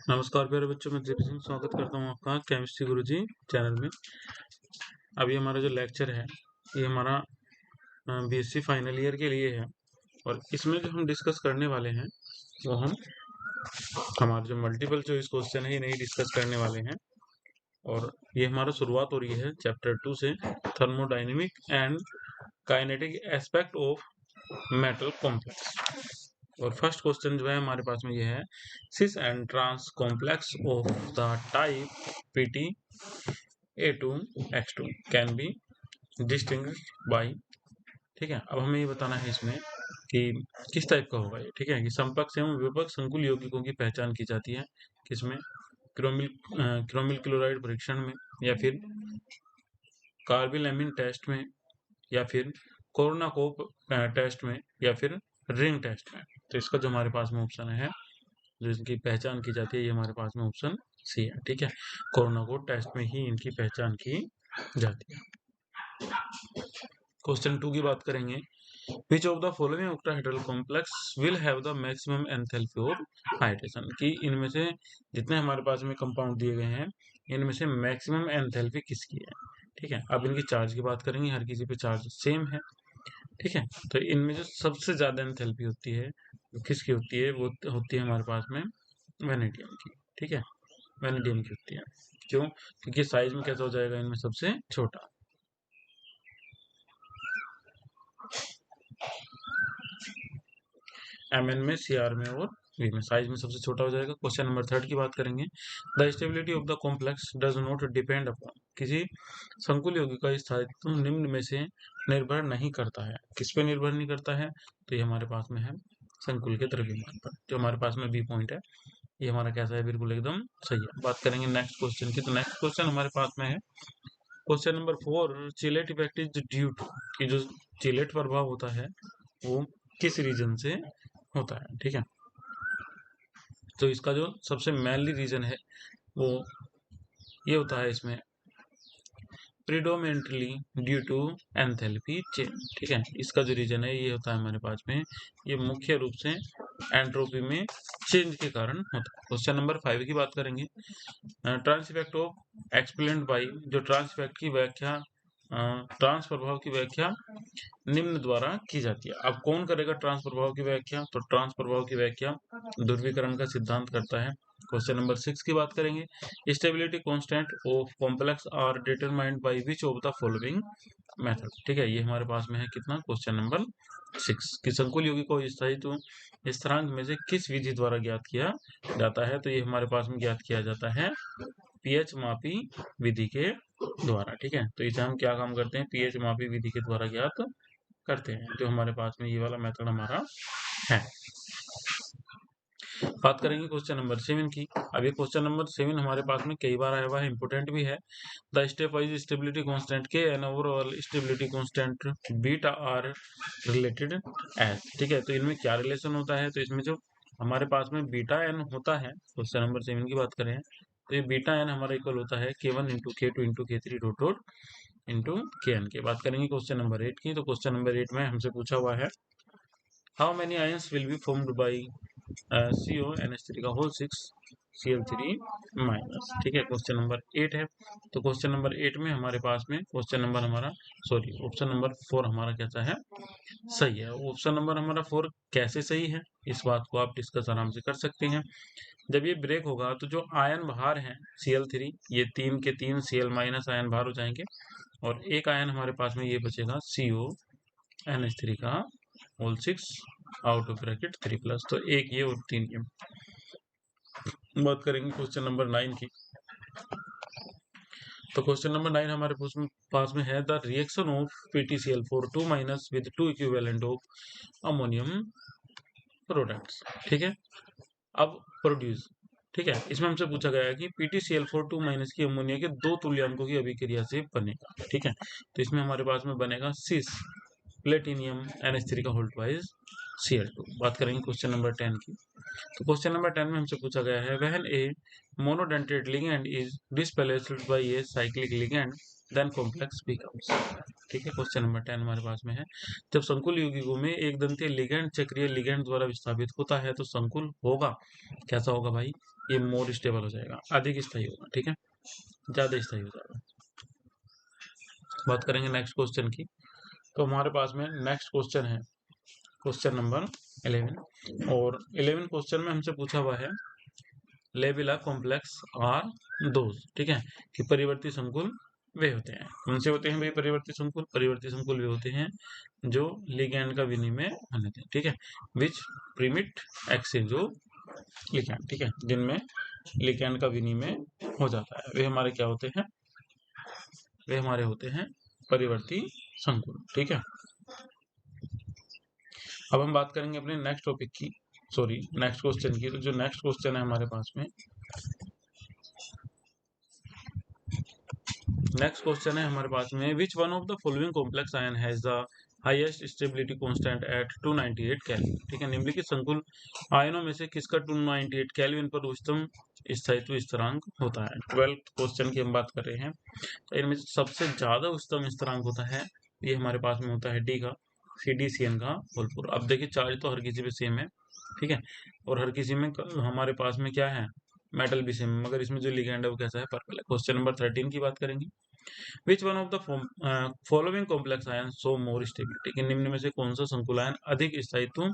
नमस्कार प्यारे बच्चों, मैं जेपी सिंह स्वागत करता हूँ आपका केमिस्ट्री गुरुजी चैनल में। अभी हमारा जो लेक्चर है ये हमारा बीएससी फाइनल ईयर के लिए है और इसमें जो हम डिस्कस करने वाले हैं वो हमारे जो मल्टीपल चॉइस क्वेश्चन है ये नहीं डिस्कस करने वाले हैं। और ये हमारा शुरुआत हो रही है चैप्टर 2 से, thermodynamic and kinetic aspect of metal complex. और फर्स्ट क्वेश्चन जो है हमारे पास में ये है, cis and trans complex of the type PT A2X2 can be distinguished by. ठीक है, अब हमें ये बताना है इसमें कि किस टाइप का होगा ये। ठीक है, कि समपक्ष एवं विपक्ष संकुल यौगिकों की पहचान की जाती है किसमें, क्रोमिल क्लोराइड परीक्षण में, या फिर कार्बिलैमिन टेस्ट में, या फिर कोरोनाकोप टेस्ट में, या फिर रिंग टेस्ट में। तो इसका जो हमारे पास में ऑप्शन है जो इनकी पहचान की जाती है ये हमारे पास में ऑप्शन सी है। ठीक है, कोरोनाकोप टेस्ट में ही इनकी पहचान की जाती है। क्वेश्चन 2 की बात करेंगे, which of the following octahedral complex will have the maximum enthalpy of hydration, कि इनमें से जितने हमारे पास में कंपाउंड दिए गए हैं इनमें से मैक्सिमम एंथैल्पी किसकी है। ठीक है, अब इनकी चार्ज की बात करेंगे, हर किसी पे चार्ज सेम है। ठीक है, तो इनमें जो सबसे ज्यादा एंथैल्पी होती है किसकी होती है, वो होती है हमारे पास में वेनेडियम की। ठीक है, वेनेडियम की होती है। क्यों? क्योंकि साइज में कैसा हो जाएगा इनमें सबसे छोटा। Mn में, Cr में और V में साइज में सबसे छोटा हो जाएगा। क्वेश्चन नंबर 3 की बात करेंगे, the stability of the complex does not depend upon, किसी संकुल यौगिक का स्थायित्व निम्न में से निर्भर नहीं करता है। किस पे निर्भर नहीं करता है? तो ये हमारे पास में है संकुल के द्रव्यमान पर। जो हमारे पास में बी पॉइंट है ये हमारा कैसा है, बिल्कुल एकदम सही है। बात करेंगे नेक्स्ट क्वेश्चन की, तो नेक्स्ट क्वेश्चन हमारे पास में है question number 4, chelate effect is due to, कि जो चिलेट प्रभाव होता है वो किस रीजन से होता है। ठीक है, तो इसका जो सबसे मेनली रीजन है वो ये होता है इसमें predominantly due to enthalpy change. ठीक है, इसका जो रीजन है ये होता है हमारे पास में, ये मुख्य रूप से एंट्रोपी में चेंज के कारण होता है। क्वेश्चन नंबर 5 की बात करेंगे, trans effect of explained by, जो ट्रांस इफेक्ट की व्याख्या, ट्रांस प्रभाव की व्याख्या निम्न द्वारा की जाती है। अब कौन करेगा ट्रांस प्रभाव की व्याख्या? तो ट्रांस प्रभाव की व्याख्या ध्रुवीकरण का सिद्धांत करता है। क्वेश्चन नंबर 6 की बात करेंगे, stability constant of complex are determined by which of the following method. ठीक है, ये हमारे पास में है कितना, क्वेश्चन नंबर 6, कि संकुल यौगिक को स्थायित्व स्थिरांक में से किस विधि द्वारा ज्ञात किया जाता है। तो ये हमारे पास में ज्ञात किया जाता है पीएच मापी विधि के द्वारा। ठीक है, तो इसे हम क्या काम करते हैं, पीएच मापी विधि के द्वारा ज्ञात करते हैं, जो हमारे पास में ये वाला मेथड हमारा है। बात करेंगे क्वेश्चन नंबर 7 की। अब ये क्वेश्चन नंबर 7 हमारे पास में कई बार आया हुआ है, इंपोर्टेंट भी है। The stepwise stability constant K and overall stability constant beta are related as. ठीक है, तो इनमें क्या रिलेशन होता है? तो इसमें जो हमारे पास में बीटा एन होता है, क्वेश्चन नंबर 7 की बात करें तो ये बीटा एन हमारा इक्वल होता है K1 into K2 into K3 dot dot into Kn के। बात करेंगे क्वेश्चन नंबर 8 की, तो क्वेश्चन नंबर 8 में हमसे पूछा हुआ है, how many ions will be formed by CONH3 का होल 6 Cl3 माइनस। ठीक है, क्वेश्चन नंबर 8 है। तो क्वेश्चन नंबर 8 में हमारे पास में क्वेश्चन नंबर हमारा ऑप्शन नंबर 4 हमारा कैसा है, सही है। ऑप्शन नंबर हमारा 4 कैसे सही है, इस बात को आप डिस्कस आराम से कर सकते हैं। जब ये ब्रेक होगा तो जो आयन बाहर हैं Cl3, ये 3 के 3 Cl माइनस आयन बाहर हो जाएंगे और एक आयन हमारे पास में ये बचेगा CONH3 का whole 6 out of bracket 3 plus, तो एक ये और 3 ये। बात करेंगे क्वेश्चन नंबर 9 की, तो क्वेश्चन नंबर 9 हमारे पास में है, the reaction of PtCl4 2 minus with 2 equivalent of ammonium products. ठीक है, अब प्रोड्यूस। ठीक है, इसमें हमसे पूछा गया है कि PtCl4 2 माइनस की अमोनिया के दो तुल्यांकों की अभिक्रिया से बनेगा। ठीक है, तो इसमें हमारे पास में बनेगा सिस प्लेटिनियम NH3 का होल ट्वाइस Cl2। बात करेंगे क्वेश्चन नंबर 10 की, तो क्वेश्चन नंबर 10 में हमसे पूछा गया है, when a monodentate ligand is displaced by a cyclic ligand then complex becomes. ठीक है, क्वेश्चन नंबर 10 हमारे पास में है, जब संकुल यौगिकों में एक दंतीय लिगेंड चक्रीय लिगेंड द्वारा विस्थापित होता है तो संकुल होगा कैसा होगा भाई, ये मोर स्टेबल हो जाएगा, अधिक स्थायी होगा, ठीक है, ज्यादा स्थायी हो जाएगा। बात करेंगे नेक्स्ट क्वेश्चन की। तो हमारे पास में नेक्स्ट क्वेश्चन है क्वेश्चन नंबर 11, और 11 क्वेश्चन में हमसे पूछा हुआ है लेबिला कॉम्प्लेक्स आर दोज, ठीक है, कि परिवर्ती संकुल वे होते हैं, कौन से होते हैं भाई परिवर्ती संकुल? परिवर्ती संकुल वे होते हैं जो लिगैंड का विनिमय होने थे, ठीक है, विच प्रीमिट एक्सचेंज ऑफ लिगैंड, ठीक है, जिनमें लिगैंड का विनिमय हो जाता है, वे हमारे क्या होते हैं? वे हमारे होते हैं परिवर्ती संकुल, ठीक है। अब हम बात करेंगे अपने नेक्स्ट टॉपिक की, सॉरी नेक्स्ट क्वेश्चन की। तो जो नेक्स्ट क्वेश्चन है हमारे पास में, नेक्स्ट क्वेश्चन है हमारे पास में, विच one of the following complex ion has the highest stability constant eight 298 kelvin, ठीक है, निम्नलिखित संकुल आयनों में से किसका 298 केल्विन पर उच्चतम स्थायित्व स्थिरांक होता है? 12th क्वेश्चन की हम बात कर रहे हैं। तो इनमें सबसे ज्यादा उच्चतम स्थिरांक होता है, ये हमारे पास में होता है डी का CdCN का होल 4। अब देखिए चार्ज तो हर किसी पे सेम है, ठीक है, और हर किसी में हमारे पास में क्या है? मेटल भी सेम, मगर इसमें जो लिगैंड है वो कैसा है? पर्पल है। क्वेश्चन नंबर 13 की बात करेंगे। Which one of the following complex ion show more stability, कि निम्न में से कौन सा संकुल आयन अधिक स्थायित्व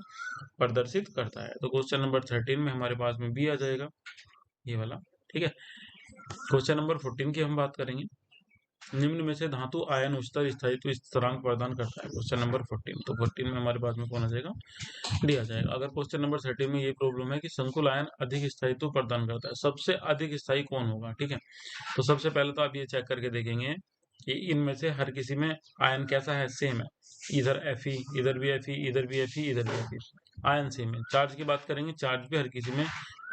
प्रदर्शित करता है? तो क्वेश्चन नंबर 13 में हमारे पास में बी आ जाएगा, ये वाला, ठीक है। क्वेश्चन नंबर 14 की हम बात करेंगे, निम्न में से धातु आयन उच्चतर स्थायित्व स्थिरांक प्रदान करता है? क्वेश्चन नंबर 14, तो 14 में हमारे पास में कौन आ जाएगा? डी आ जाएगा। अगर क्वेश्चन नंबर 13 में ये प्रॉब्लम है कि संकुल आयन अधिक स्थायित्व प्रदान करता है, सबसे अधिक स्थायी कौन होगा, ठीक है, तो सबसे पहले तो आप ये चेक करके देखेंगे कि इनमें से हर किसी में आयन कैसा है? सेम है, इधर Fe, इधर भी Fe, इधर भी Fe, इधर भी Fe, आयन सेम है। चार्ज की बात करेंगे, चार्ज भी हर किसी में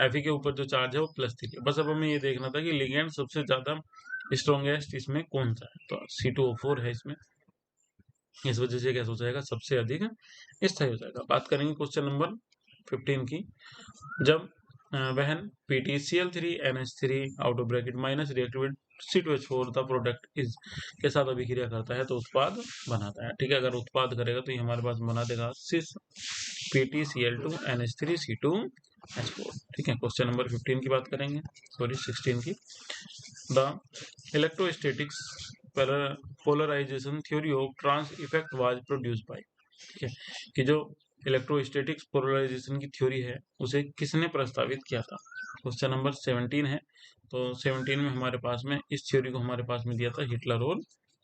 Fe के ऊपर जो चार्ज है वो +3 है। बस अब हमें ये देखना था कि लिगेंड सबसे ज्यादा स्ट्रॉन्गेस्ट इसमें कौन सा है, तो C2O4 है इसमें, इस वजह से कैसा हो जाएगा? सबसे अधिक स्थायी हो जाएगा। बात करेंगे क्वेश्चन नंबर 15 की, जब वहन PtCl3NH3 out of bracket minus react with C2H4 the product is के साथ अभिक्रिया करता है तो उत्पाद बनाता है, ठीक है, अगर उत्पाद करेगा तो ये हमारे पास बना देगा सिस PtCl2NH3C2H4, ठीक है। क्वेश्चन नंबर 15 की बात करेंगे, सॉरी 16 की, the electrostatics polarization theory of trans effect was produced by, ठीक है, कि जो इलेक्ट्रोस्टैटिक्स पोलराइजेशन की थ्योरी है उसे किसने प्रस्तावित किया था? क्वेश्चन नंबर 17 है। तो 17 में हमारे पास में इस थ्योरी को हमारे पास में दिया था हिटलर और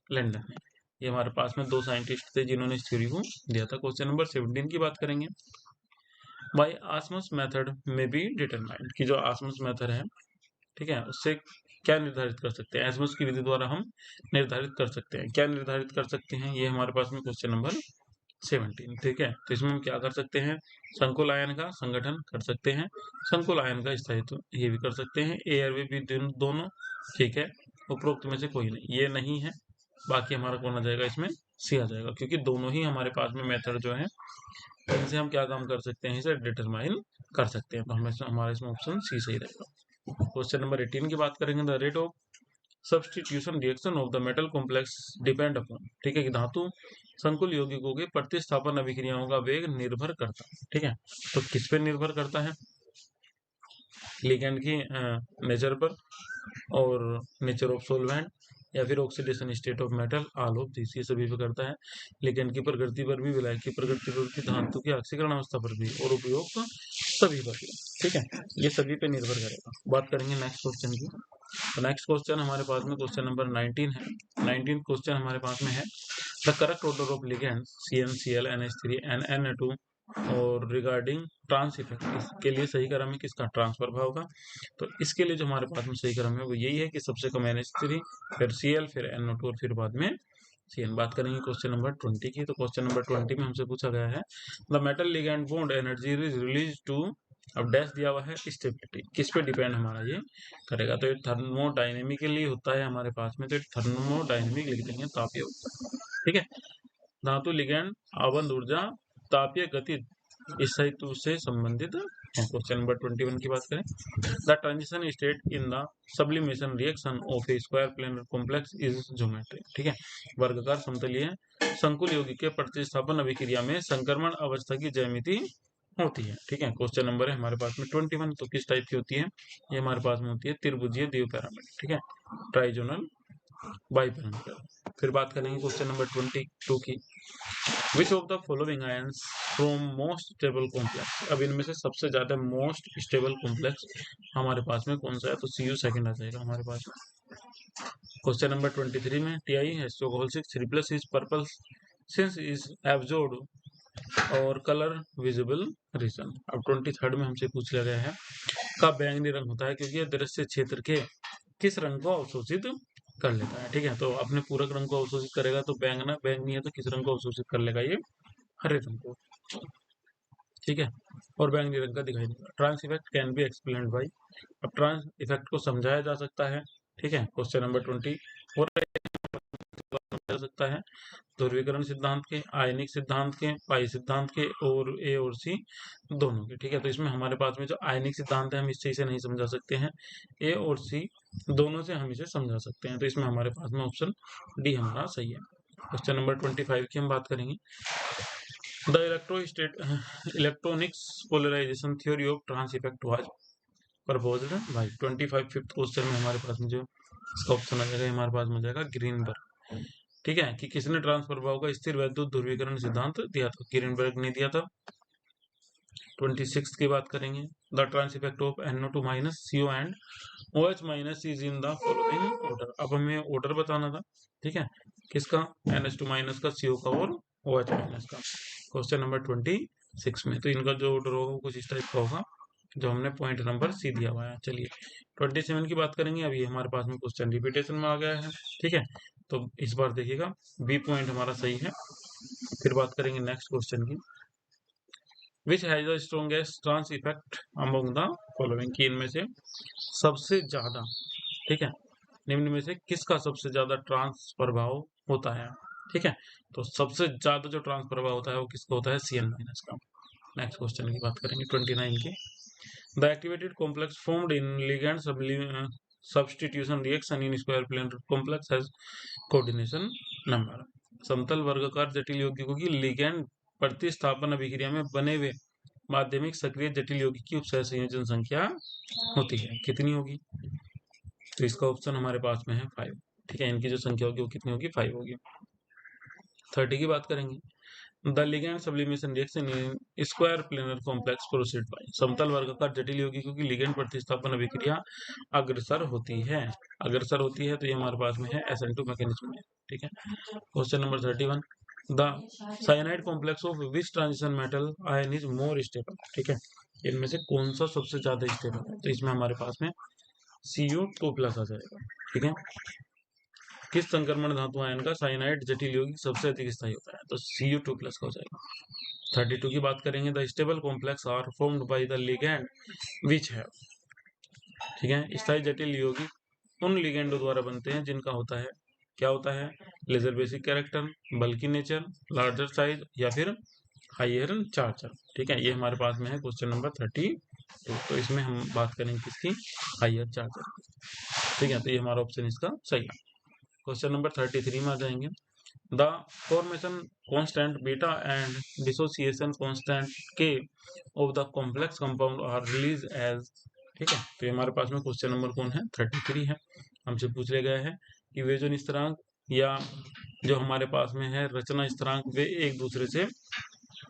लैंडन ने, ये हमारे पास में दो साइंटिस्ट थे जिन्होंने इस थ्योरी को दिया था। क्वेश्चन नंबर 17 की बात करेंगे, बाय ऑस्मोस मेथड में बी डिटरमाइंड, कि जो ऑस्मोस मेथड है, ठीक है, उससे क्या निर्धारित कर सकते हैं? ऑस्मोस की विधि द्वारा हम निर्धारित कर सकते हैं, क्या निर्धारित कर सकते हैं? ये हमारे पास में क्वेश्चन नंबर 17, ठीक है। तो इसमें हम क्या कर सकते हैं? संकुल आयन का संगठन कर सकते हैं, संकुल आयन का स्थायित्व ये भी कर सकते हैं, ए और बी दोनों, ठीक है, उपरोक्त में से कोई नहीं, ये नहीं है, बाकी हमारा कौन आ जाएगा? इसमें सी आ जाएगा, क्योंकि दोनों ही हमारे पास में मेथड जो है इनसे हम क्या काम कर सकते हैं? इसे डिटरमाइन कर सकते हैं, तो हमारा इसमें ऑप्शन सी सही रहेगा। क्वेश्चन नंबर 18 की बात करेंगे, the rate of substitution reaction of the metal complex depend upon, ठीक है, कि धातु संकुल यौगिकों के प्रतिस्थापन अभिक्रियाओं का वेग निर्भर करता है, ठीक है, तो किस पे निर्भर करता है? लिगेंड की नेचर पर, और नेचर ऑफ सोलवेंट, या फिर oxidation state of metal, all of this, ये सभी पे करता है। लिगेंड की प्रकृति पर भी, विलायक की प्रकृति पर भी, धातु की ऑक्सीकरण अवस्था पर भी, और उपयोग तो सभी पर भी, ठीक है, ये सभी पे निर्भर करेगा। बात करेंगे नेक्स्ट क्वेश्चन की। तो नेक्स्ट क्वेश्चन हमारे पास में क्वेश्चन नंबर 19 है। 19 क्वेश्चन हमारे पास में है, the correct order of ligand CnCl NH3 and Na2 और रिगार्डिंग ट्रांस इफेक्ट, इसके लिए सही क्रम है किसका? ट्रांसफर भाव का। तो इसके लिए जो हमारे पास में सही क्रम है वो यही है कि सबसे कम NH3, फिर Cl, फिर NO2 और फिर बाद में Cn। बात करेंगे क्वेश्चन नंबर 20 की। तो क्वेश्चन नंबर 20 में हमसे पूछा गया है, the metal ligand bond energy is release to, अब डैश दिया हुआ है स्टेबिलिटी, किस पे डिपेंड हमारा ये करेगा? तो ये थर्मोडायनेमिकली होता है हमारे पास में, तो थर्मोडायनेमिक लिख देंगे, तापीय ऊर्जा, ठीक है। धातु लिगेंड आबंध ऊर्जा तापीय गति स्थायित्व से संबंधित है। क्वेश्चन नंबर 21 की बात करें, the transition state in the sublimation reaction of A square planar complex is geometric, ठीक है, वर्गाकार समतलीय संकुल यौगिक के प्रतिस्थापन अभिक्रिया में संक्रमण अवस्था की ज्यामिति होती है। ठीक है, क्वेश्चन नंबर है हमारे पास में 21। तो किस टाइप की होती है? ये हमारे पास में होती है त्रिभुजीय द्विपैरामिड। ठीक है, ट्राइजोनल बाइपैरामिड। फिर बात करेंगे क्वेश्चन नंबर 22 की। विच of the following ions from most stable complex. अब इनमें से सबसे ज्यादा मोस्ट स्टेबल कॉम्प्लेक्स हमारे पास में कौन सा है? तो Cu सेकंड आ जाएगा हमारे पास में। क्वेश्चन नंबर 23 में Ti(H2O6) 3+ is purple since is absorbed और कलर विजिबल रीजन। अब 23 में हमसे पूछ लिया गया है का बैंगनी रंग होता है क्योंकि यह दृश्य क्षेत्र के किस रंग को अवशोषित कर लेता है। ठीक है, तो अपने पूरक रंग को अवशोषित करेगा तो बैंगनी है तो किस रंग को अवशोषित कर लेगा? ये हरे रंग को। ठीक है, और बैंगनी रंग का दिखाई देगा। Trans effect can be explained by. अब ट्रांस इफेक्ट को समझाया जा सकता है। ठीक है, क्वेश्चन नंबर 20 और समझाया सकता है ध्रुवीकरण सिद्धांत के, आयनिक सिद्धांत के, पाई सिद्धांत के और ए और सी दोनों के। ठीक है, तो इसमें हमारे पास में जो आयनिक सिद्धांत है हम इससे इसे नहीं समझा सकते हैं, ए और सी दोनों से हम इसे समझा सकते हैं। तो इसमें हमारे पास में ऑप्शन डी हमारा सही है। क्वेश्चन नंबर 25 की हम बात करेंगे। The electronics polarization theory of trans effect was proposed by 25 fifth question में हमारे पास में जो इसका ऑप्शन आ जाएगा हमारे पास में जाएगा ग्रीनबर्ग। ठीक है, कि किसने ट्रांस प्रभाव का स्थिर वैद्युत ध्रुवीकरण सिद्धांत दिया था? ग्रीनबर्ग ने दिया था। 26 की बात करेंगे। The trans effect of NO2 minus CO and OH minus is in the following order. अब हमें ऑर्डर बताना था। ठीक है, किसका? NH2 माइनस का, CO का और OH माइनस का। क्वेश्चन नंबर 26 में तो इनका जो ऑर्डर होगा कुछ इस टाइप का होगा जो हमने पॉइंट नंबर सी दिया हुआ है। चलिए 27 की बात करेंगे। अभी हमारे पास में क्वेश्चन रिपीटेशन में आ गया है। ठीक है, तो इस बार देखिएगा बी पॉइंट हमारा सही है। फिर बात करेंगे नेक्स्ट क्वेश्चन की। Which has the strongest trans effect among the following. की इनमें से सबसे ज्यादा, ठीक है, निम्न में से किसका सबसे ज्यादा ट्रांस प्रभाव होता है? ठीक है, तो सबसे ज्यादा जो ट्रांस प्रभाव होता है वो किसका होता है? Cn माइनस का। नेक्स्ट क्वेश्चन की बात करेंगे 29 की। The activated complex formed in ligand substitution reaction in square plane complex has coordination number. समतल वर्गाकार जटिल यौगिकों की लिगैंड प्रतिस्थापन अभिक्रिया में बने हुए माध्यमिक सक्रिय जटिल यौगिक की उपसह संयोजन संख्या होती है, कितनी होगी? तो इसका ऑप्शन हमारे पास में है 5। ठीक है, इनकी जो संख्या होगी वो कितनी होगी? 5 होगी। 30 की बात करेंगे। The ligand sublimation reaction in square planar complex proceed bye. समतल वर्गाकार जटिल यौगिकों की लिगैंड प्रतिस्थापन अभिक्रिया अग्रसर होती है। अग्रसर होती है तो ये हमारे पास में है SN2 मैकेनिज्म में। ठीक है, question number 31। The cyanide complex of which transition metal ion is more stable. ठीक है, इनमें से कौन सा सबसे ज्यादा स्टेबल है? तो इसमें हमारे पास में Cu2+ आ जाएगा। ठीक है, किस संक्रमण धातु आयन का साइनाइड जटिल यौगिक सबसे अधिक स्थायी होता है? तो Cu2+ का हो जाएगा। 32 की बात करेंगे। The stable complex are formed by the ligand which है। ठीक है, स्थायी जटिल यौगिक उन लिगैंडों द्वारा बनते हैं जिनका होता है, क्या होता है? लेजर बेसिक कैरेक्टर, बल्कि नेचर, लार्जर साइज या फिर हायर चार्जर। ठीक है, ये हमारे पास में है क्वेश्चन नंबर 32। तो इसमें हम बात करेंगे किसकी? Higher charger. ठीक है, तो ये हमारा ऑप्शन इसका सही है। क्वेश्चन नंबर 33 में आ जाएंगे। The formation constant beta and dissociation constant K of the complex compound are release as. ठीक है, तो ये हमारे पास में क्वेश्चन नंबर कौन है? 33 है। हमसे पूछ लिया गया है कि वे जो स्थिरांक या जो हमारे पास में है रचना स्थिरांक वे एक दूसरे से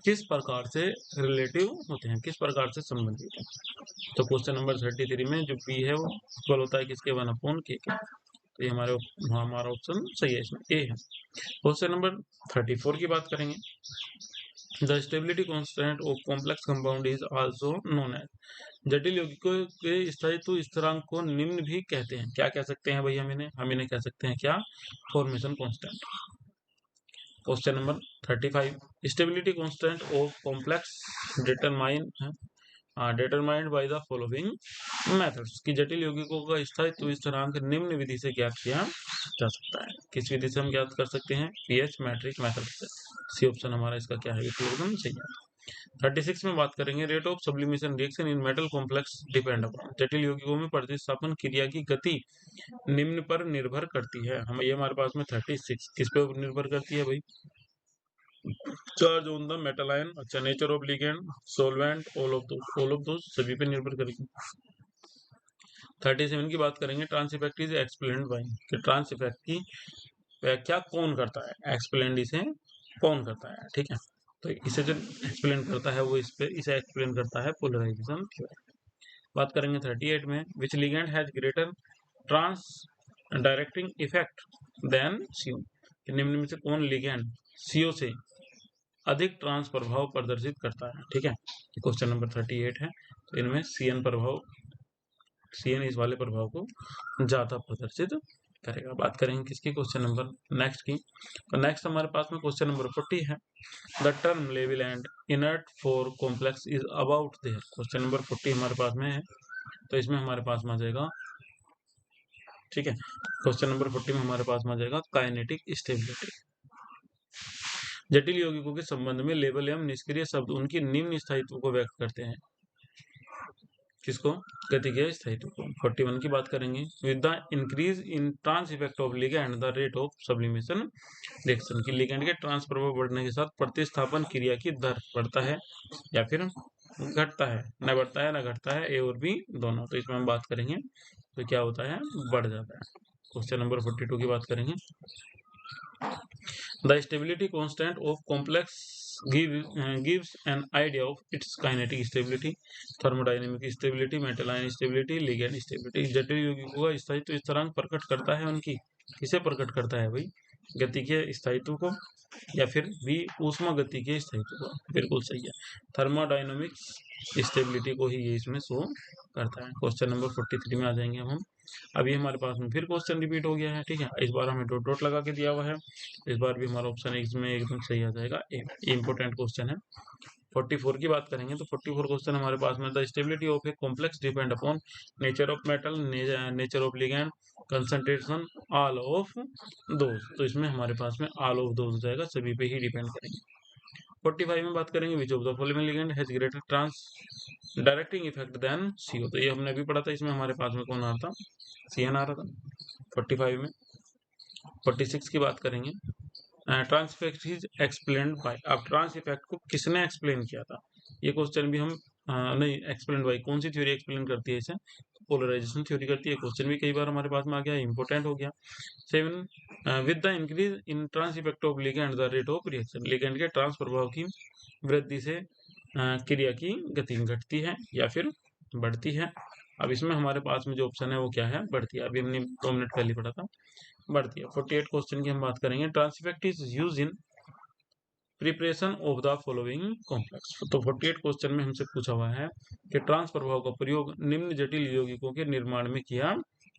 किस प्रकार से रिलेटिव होते हैं, किस प्रकार से संबंधित है? तो क्वेश्चन नंबर 33 में जो बी है वो इक्वल होता है किसके? 1/k के। तो ये हमारा ऑप्शन सही है, इसमें ए है। क्वेश्चन नंबर 34 की बात करेंगे। The stability constant of complex compound is also known as. जटिल यौगिकों के स्थायित्व स्थिरांक को निम्न भी कहते हैं। क्या कह सकते हैं भाई? हम इन्हें कह सकते हैं क्या? Formation constant. Question number 35। Stability constant of complex determined by the following methods. की जटिल यौगिकों का स्थायित्व स्थिरांक निम्न विधि से ज्ञात किया जा सकता है। किस विधि से हम ज्ञात कर सकते हैं? पीएच मैट्रिक मेथड से। सी ऑप्शन हमारा इसका क्या है? एकदम सही है। 36 में बात करेंगे। Rate of sublimation reaction in metal complex depend upon. जटिल यौगिकों में प्रतिस्थापन क्रिया की गति निम्न पर निर्भर करती है। हम ये हमारे पास में 36 किस पे निर्भर करती है भाई? Charge on the metal ion, अच्छा nature of ligand, solvent, all of दो सभी पे निर्भर करेगी। 37 की बात करेंगे, trans effect is explained by, कि ट्रांस इफेक्ट की व्याख्या कौन करता है, एक्सप्लेन्ड इसे कौन करता है, ठीक है। तो इसे जो एक्सप्लेन करता है वो इसे एक्सप्लेन करता है पोलराइजेशन थ्योरी। बात करेंगे 38 में, which ligand has greater trans directing effect than CO, निम्न में से कौन लिगेंड CO से अधिक ट्रांस प्रभाव प्रदर्शित करता है, ठीक है। क्वेश्चन नंबर 38 है, तो इनमें CN इस वाले प्रभाव को ज्यादा प्रदर्शित करेगा। बात करेंगे किसकी, क्वेश्चन नंबर नेक्स्ट की। तो नेक्स्ट हमारे पास में क्वेश्चन नंबर 40 है, the term level and inert for complex is about their. Question number 40 हमारे पास में है, तो इसमें हमारे पास में आ जाएगा, ठीक है, क्वेश्चन नंबर 40 में हमारे पास में आ जाएगा काइनेटिक स्टेबिलिटी। जटिल यौगिकों के संबंध में लेबल एवं निष्क्रिय शब्द उनकी निम्न स्थायित्व को व्यक्त करते हैं, किसको, गतिकीय स्थायित्व को। 41 की बात करेंगे, with the increase in trans effect of ligand the rate of sublimation reaction, की लिगैंड के ट्रांस प्रभाव बढ़ने के साथ प्रतिस्थापन क्रिया की दर बढ़ता है या फिर घटता है, न बढ़ता है न घटता है, ए और बी दोनों। तो इसमें हम बात करेंगे तो क्या होता है, बढ़ जाता है। क्वेश्चन नंबर 42 की बात करेंगे, the stability constant of complex gives an idea of its kinetic stability, thermodynamic stability, metal ion stability, ligand stability। जटिल यौगिकों का स्थायित्व स्थिरांक प्रकट करता है उनकी, किसे प्रकट करता है भाई, गतिकीय स्थायित्व को या फिर भी ऊष्मा गतिकीय स्थायित्व को, बिल्कुल सही है, थर्मोडायनामिक्स स्टेबिलिटी को ही ये इसमें शो करता है। क्वेश्चन नंबर 43 में आ जाएंगे हम। अभी हमारे पास में फिर क्वेश्चन रिपीट हो गया है, ठीक है, इस बार हमें डॉट डॉट लगा के दिया हुआ है, इस बार भी हमारा ऑप्शन इसमें एकदम सही आ जाएगा, इंपोर्टेंट क्वेश्चन है। 44 की बात करेंगे तो 44 क्वेश्चन हमारे पास में, the stability of a complex depend upon nature of metal, nature of ligand, concentration, all of those. तो इसमें हमारे पास में ऑल ऑफ दोज हो जाएगा, सभी पे ही डिपेंड करेंगे। 45 में बात करेंगे, which of the following ligand has greater trans directing effect than CO, तो ये हमने अभी पढ़ा था, इसमें हमारे पास में कौन आ रहा था, CN आ रहा था 45 में। 46 की बात करेंगे, trans effect is explained by, अब ट्रांस इफेक्ट को किसने एक्सप्लेन किया था, ये क्वेश्चन भी हम नहीं, एक्सप्लेन बाय कौन सी थ्योरी एक्सप्लेन करती है इसे, पोलराइजेशन थ्योरी करती है। क्वेश्चन भी कई बार हमारे पास में आ गया, इंपोर्टेंट हो गया। 7, with the increase in trans effect of ligand the rate of reaction, ligand के ट्रांस प्रभाव की वृद्धि से क्रिया की गति घटती है या फिर बढ़ती है। अब इसमें हमारे पास में जो ऑप्शन है वो क्या है, बढ़ती है, अभी हमने 2 मिनट पहले पढ़ा था, बढ़ती है। 48 क्वेश्चन की हम बात करेंगे, trans effect is used in preparation of the following complex. तो 48 क्वेश्चन में हमसे पूछा हुआ है कि ट्रांस प्रभाव का प्रयोग निम्न जटिल यौगिकों के निर्माण में किया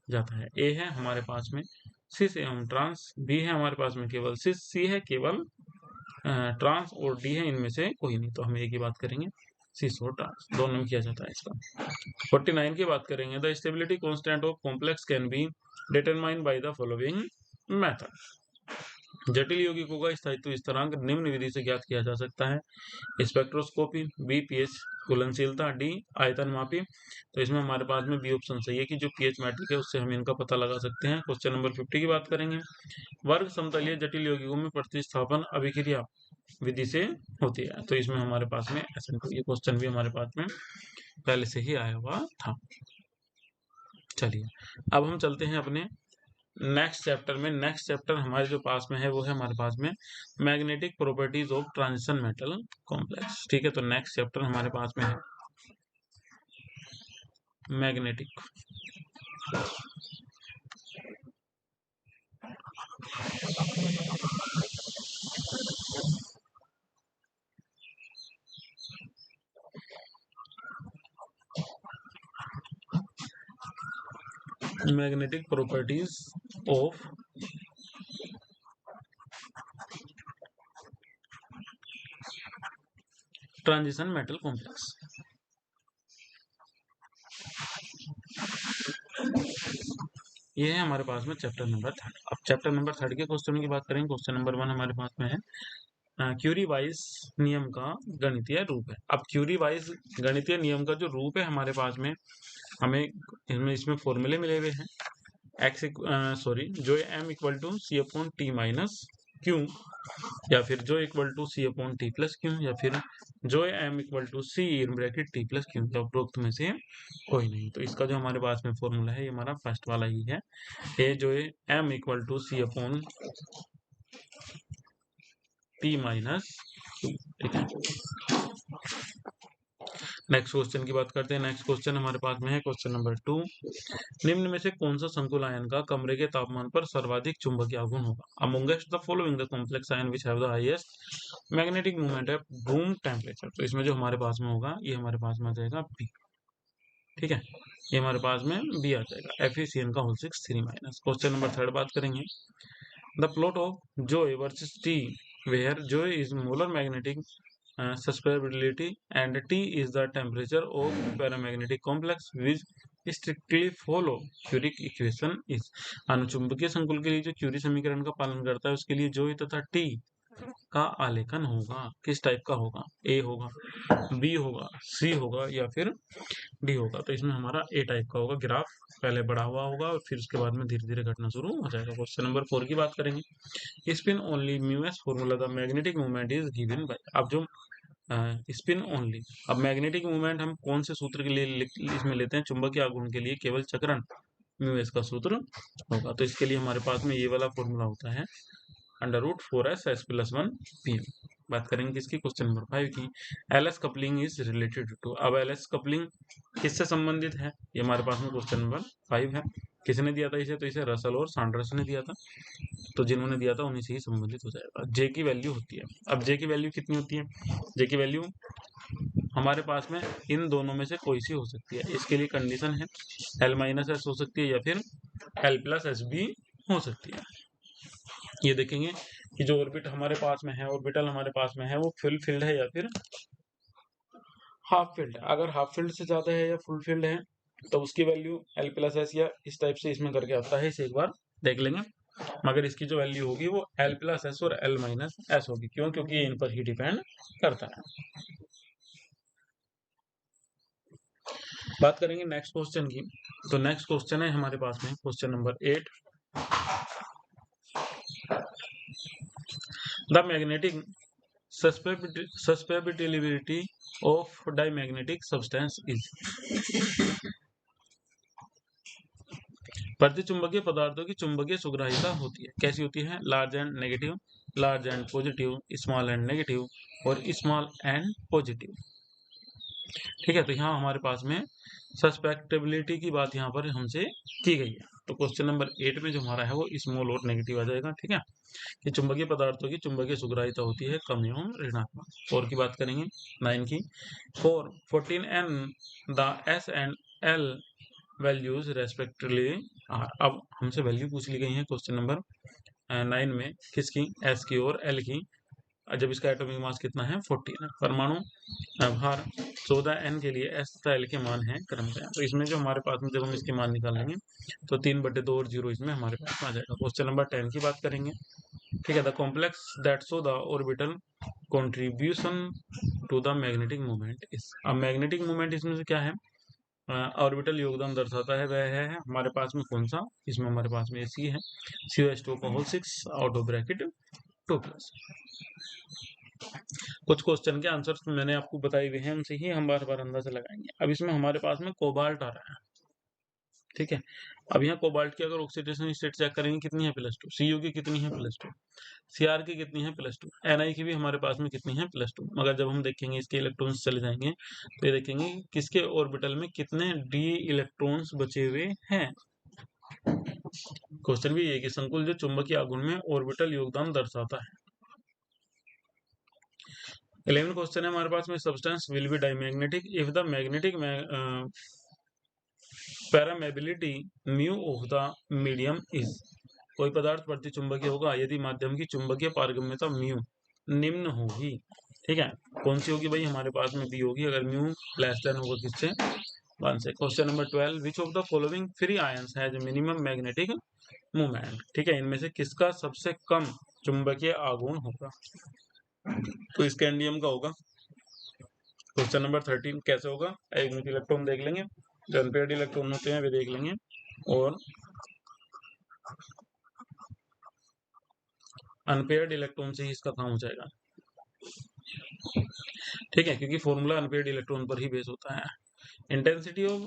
जाता है। ए है हमारे पास में सिस एवं ट्रांस, बी है हमारे पास में केवल सिस, सी है केवल ट्रांस, और डी है इनमें से कोई नहीं। तो हम एक ही बात करेंगे, सिस और ट्रांस दोनों में किया जाता है इसका। 49 की बात करेंगे, the stability constant of complex can be determined by the following method, जटिल यौगिकों का स्थायित्व स्थिरांक निम्न विधि से ज्ञात किया जा सकता है, स्पेक्ट्रोस्कोपी, बी पीएच घुलनशीलता, डी आयतन मापी। तो इसमें हमारे पास में बी ऑप्शन सही है कि जो पीएच मैट्रिक है उससे हम इनका पता लगा सकते हैं। क्वेश्चन नंबर 50 की बात करेंगे, वर्ग समतलीय जटिल यौगिकों में प्रतिस्थापन अभिक्रिया विधि से होती है। तो इसमें हमारे पास में SN2, ये क्वेश्चन भी हमारे पास में पहले से ही आया हुआ था। चलिए अब हम चलते हैं अपने नेक्स्ट चैप्टर में। नेक्स्ट चैप्टर हमारे जो पास में है वो है हमारे पास में magnetic properties of transition metal complex, ठीक है। तो नेक्स्ट चैप्टर हमारे पास में है magnetic magnetic properties of transition metal complex. ये है हमारे पास में चैप्टर नंबर 3। अब चैप्टर नंबर 3 के क्वेश्चन की बात करें, क्वेश्चन नंबर 1 हमारे पास में है क्यूरी वाइज नियम का गणितीय रूप है। अब क्यूरी वाइज गणितीय नियम का जो रूप है हमारे पास में, हमें इसमें फॉर्मूले मिले हुए हैं, जो m = c/t - क्यू, या फिर जो equal to C upon T plus Q, या फिर जो M equal to C in bracket T plus Q, तो उपरोक्त में से कोई नहीं। तो इसका जो हमारे पास में फॉर्मूला है ये हमारा फर्स्ट वाला ही है, ये जो है M equal to C upon T minus Q. ठीक है, नेक्स्ट क्वेश्चन की बात करते हैं। नेक्स्ट क्वेश्चन हमारे पास में है क्वेश्चन नंबर 2। निम्न में से कौन सा संकुल आयन का कमरे के तापमान पर सर्वाधिक चुंबकीय आघूर्ण होगा? Amongst the following the complex ion which have the highest magnetic moment at room temperature. तो इसमें जो हमारे पास में होगा ये हमारे पास में आ जाएगा बी। ठीक है, ये हमारे पास में बी आ जाएगा, FeCN का होल 6 3 माइनस। क्वेश्चन नंबर 3 बात करेंगे। The plot of joy versus T where joy is molar magnetic susceptibility and T is the temperature of paramagnetic complex which strictly follow Curie equation is। अनुचुंबकीय संकुल के लिए जो Curie समीकरण का पालन करता है उसके लिए जो तथा T का आलेखन होगा किस टाइप का होगा? ए होगा, बी होगा, सी होगा, या फिर डी होगा? तो इसमें हमारा ए टाइप का होगा, ग्राफ पहले बढ़ा हुआ होगा और फिर उसके बाद में धीरे धीरे घटना शुरू हो जाएगा। क्वेश्चन नंबर 4 की बात करेंगे। Spin only mu s formula the magnetic movement is given bye. अब जो स्पिन ओनली, अब मैग्नेटिक मूवमेंट हम कौन से सूत्र के लिए इसमें लेते हैं? चुंबकीय आघूर्ण के लिए केवल चक्रण म्यूएस का सूत्र होगा। तो इसके लिए हमारे पास में ये वाला फॉर्मूला होता है √4s(s+1)pm। बात करेंगे किसकी? क्वेश्चन नंबर 5 की। LS coupling is related to. अब एलएस कपलिंग किससे संबंधित है? ये हमारे पास में क्वेश्चन नंबर 5 है। किसने दिया था इसे? तो इसे रसल और सैंडर्स ने दिया था। तो जिन्होंने दिया था उन्हीं से ही संबंधित हो जाएगा। जे की वैल्यू होती है, अब जे की वैल्यू कितनी होती है? जे की वैल्यू हमारे पास में इन दोनों में से कोई सी हो सकती है। इसके लिए कंडीशन है L-S हो सकती है या फिर L+S भी हो सकती है। ये देखेंगे कि जो ऑर्बिट हमारे पास में है, ऑर्बिटल हमारे पास में है, वो फुल फील्ड है या फिर हाफ फील्ड है। अगर हाफ फील्ड से ज्यादा है या फुल फील्ड है तो उसकी वैल्यू L+S या इस टाइप से इसमें करके आता है, इसे एक बार देख लेंगे। मगर इसकी जो वैल्यू होगी वो L+S और L-S होगी। क्यों? क्योंकि ये इन पर ही डिपेंड करता है। बात करेंगे नेक्स्ट क्वेश्चन की। तो नेक्स्ट क्वेश्चन है हमारे पास में question number 8। The magnetic susceptibility of diamagnetic substance is. प्रतिचुंबकीय पदार्थों की चुंबकीय सुग्राहिता होती है, कैसी होती है? Large and negative, large and positive, small and negative और स्मॉल एंड पॉजिटिव। ठीक है, तो यहाँ हमारे पास में सस्पेक्टेबिलिटी की बात यहाँ पर हमसे की गई है। तो क्वेश्चन नंबर 8 में जो हमारा है वो स्मॉल और नेगेटिव आ जाएगा। ठीक है, कि चुंबकीय पदार्थों की चुंबकीय सुग्राहिता होती है कम एवं ऋणात्मक। और की बात करेंगे 9 की। 14n the S and L values respectively are. अब हमसे वैल्यू पूछ ली गई है क्वेश्चन नंबर 9 में, किसकी? S की और L की। जब इसका एटॉमिक मास कितना है? 14 है। परमाणु भार 14n के लिए S तथा L के मान है क्रमशः। तो इसमें जो हमारे पास में जब हम इसके मान निकालेंगे तो 3/2 और 0 इसमें हमारे पास में आ जाएगा। क्वेश्चन नंबर 10 की बात करेंगे। ठीक है, the complex that show the orbital contribution to the magnetic movement is. अब मैग्नेटिक मूवमेंट इसमें से क्या है? ऑर्बिटल योगदान दर्शाता है, वह है हमारे पास में कौन सा? इसमें हमारे पास में सी है, CO2 का होल 6 आउट ऑफ ब्रैकेट 2+। कुछ क्वेश्चन के आंसर मैंने आपको बताए हुए हैं, उनसे ही हम बार बार अंदाजा लगाएंगे। अब इसमें हमारे पास में कोबाल्ट आ रहा है। ठीक है, अब यहाँ कोबाल्ट की अगर ऑक्सीडेशन स्टेट चेक करेंगे कितनी है? +2। Cu की कितनी है? +2। Cr की कितनी है? +2। Ni की भी हमारे पास में कितनी है? +2। मगर जब हम देखेंगे इसके इलेक्ट्रॉन्स चले जाएंगे तो ये देखेंगे किसके ऑर्बिटल में कितने d इलेक्ट्रॉन्स बचे हुए हैं। क्वेश्चन भी ये कि संकुल जो चुंबकीय आघूर्ण में ऑर्बिटल योगदान दर्शाता है। 11 क्वेश्चन है हमारे पास में। Substance will be diamagnetic if the magnetic permeability mu of the medium is. कोई पदार्थ प्रतिचुंबकीय होगा यदि माध्यम की चुंबकीय पारगम्यता म्यू निम्न होगी। ठीक है, कौन सी होगी भाई? हमारे पास में बी होगी, अगर म्यू << होगा किससे? 1 से। Question number 12, which of the following free ions has minimum magnetic movement. ठीक है, इनमें से किसका सबसे कम चुंबकीय आघूर्ण होगा? तो स्कैंडियम का होगा। क्वेश्चन नंबर 13 कैसे होगा? एक इलेक्ट्रॉन देख लेंगे, जो अनपेयर्ड इलेक्ट्रॉन होते हैं वे देख लेंगे, और अनपेयर्ड इलेक्ट्रॉन से ही इसका काम हो जाएगा, ठीक है, क्योंकि फॉर्मूला अनपेयर्ड इलेक्ट्रॉन पर ही बेस होता है। Intensity of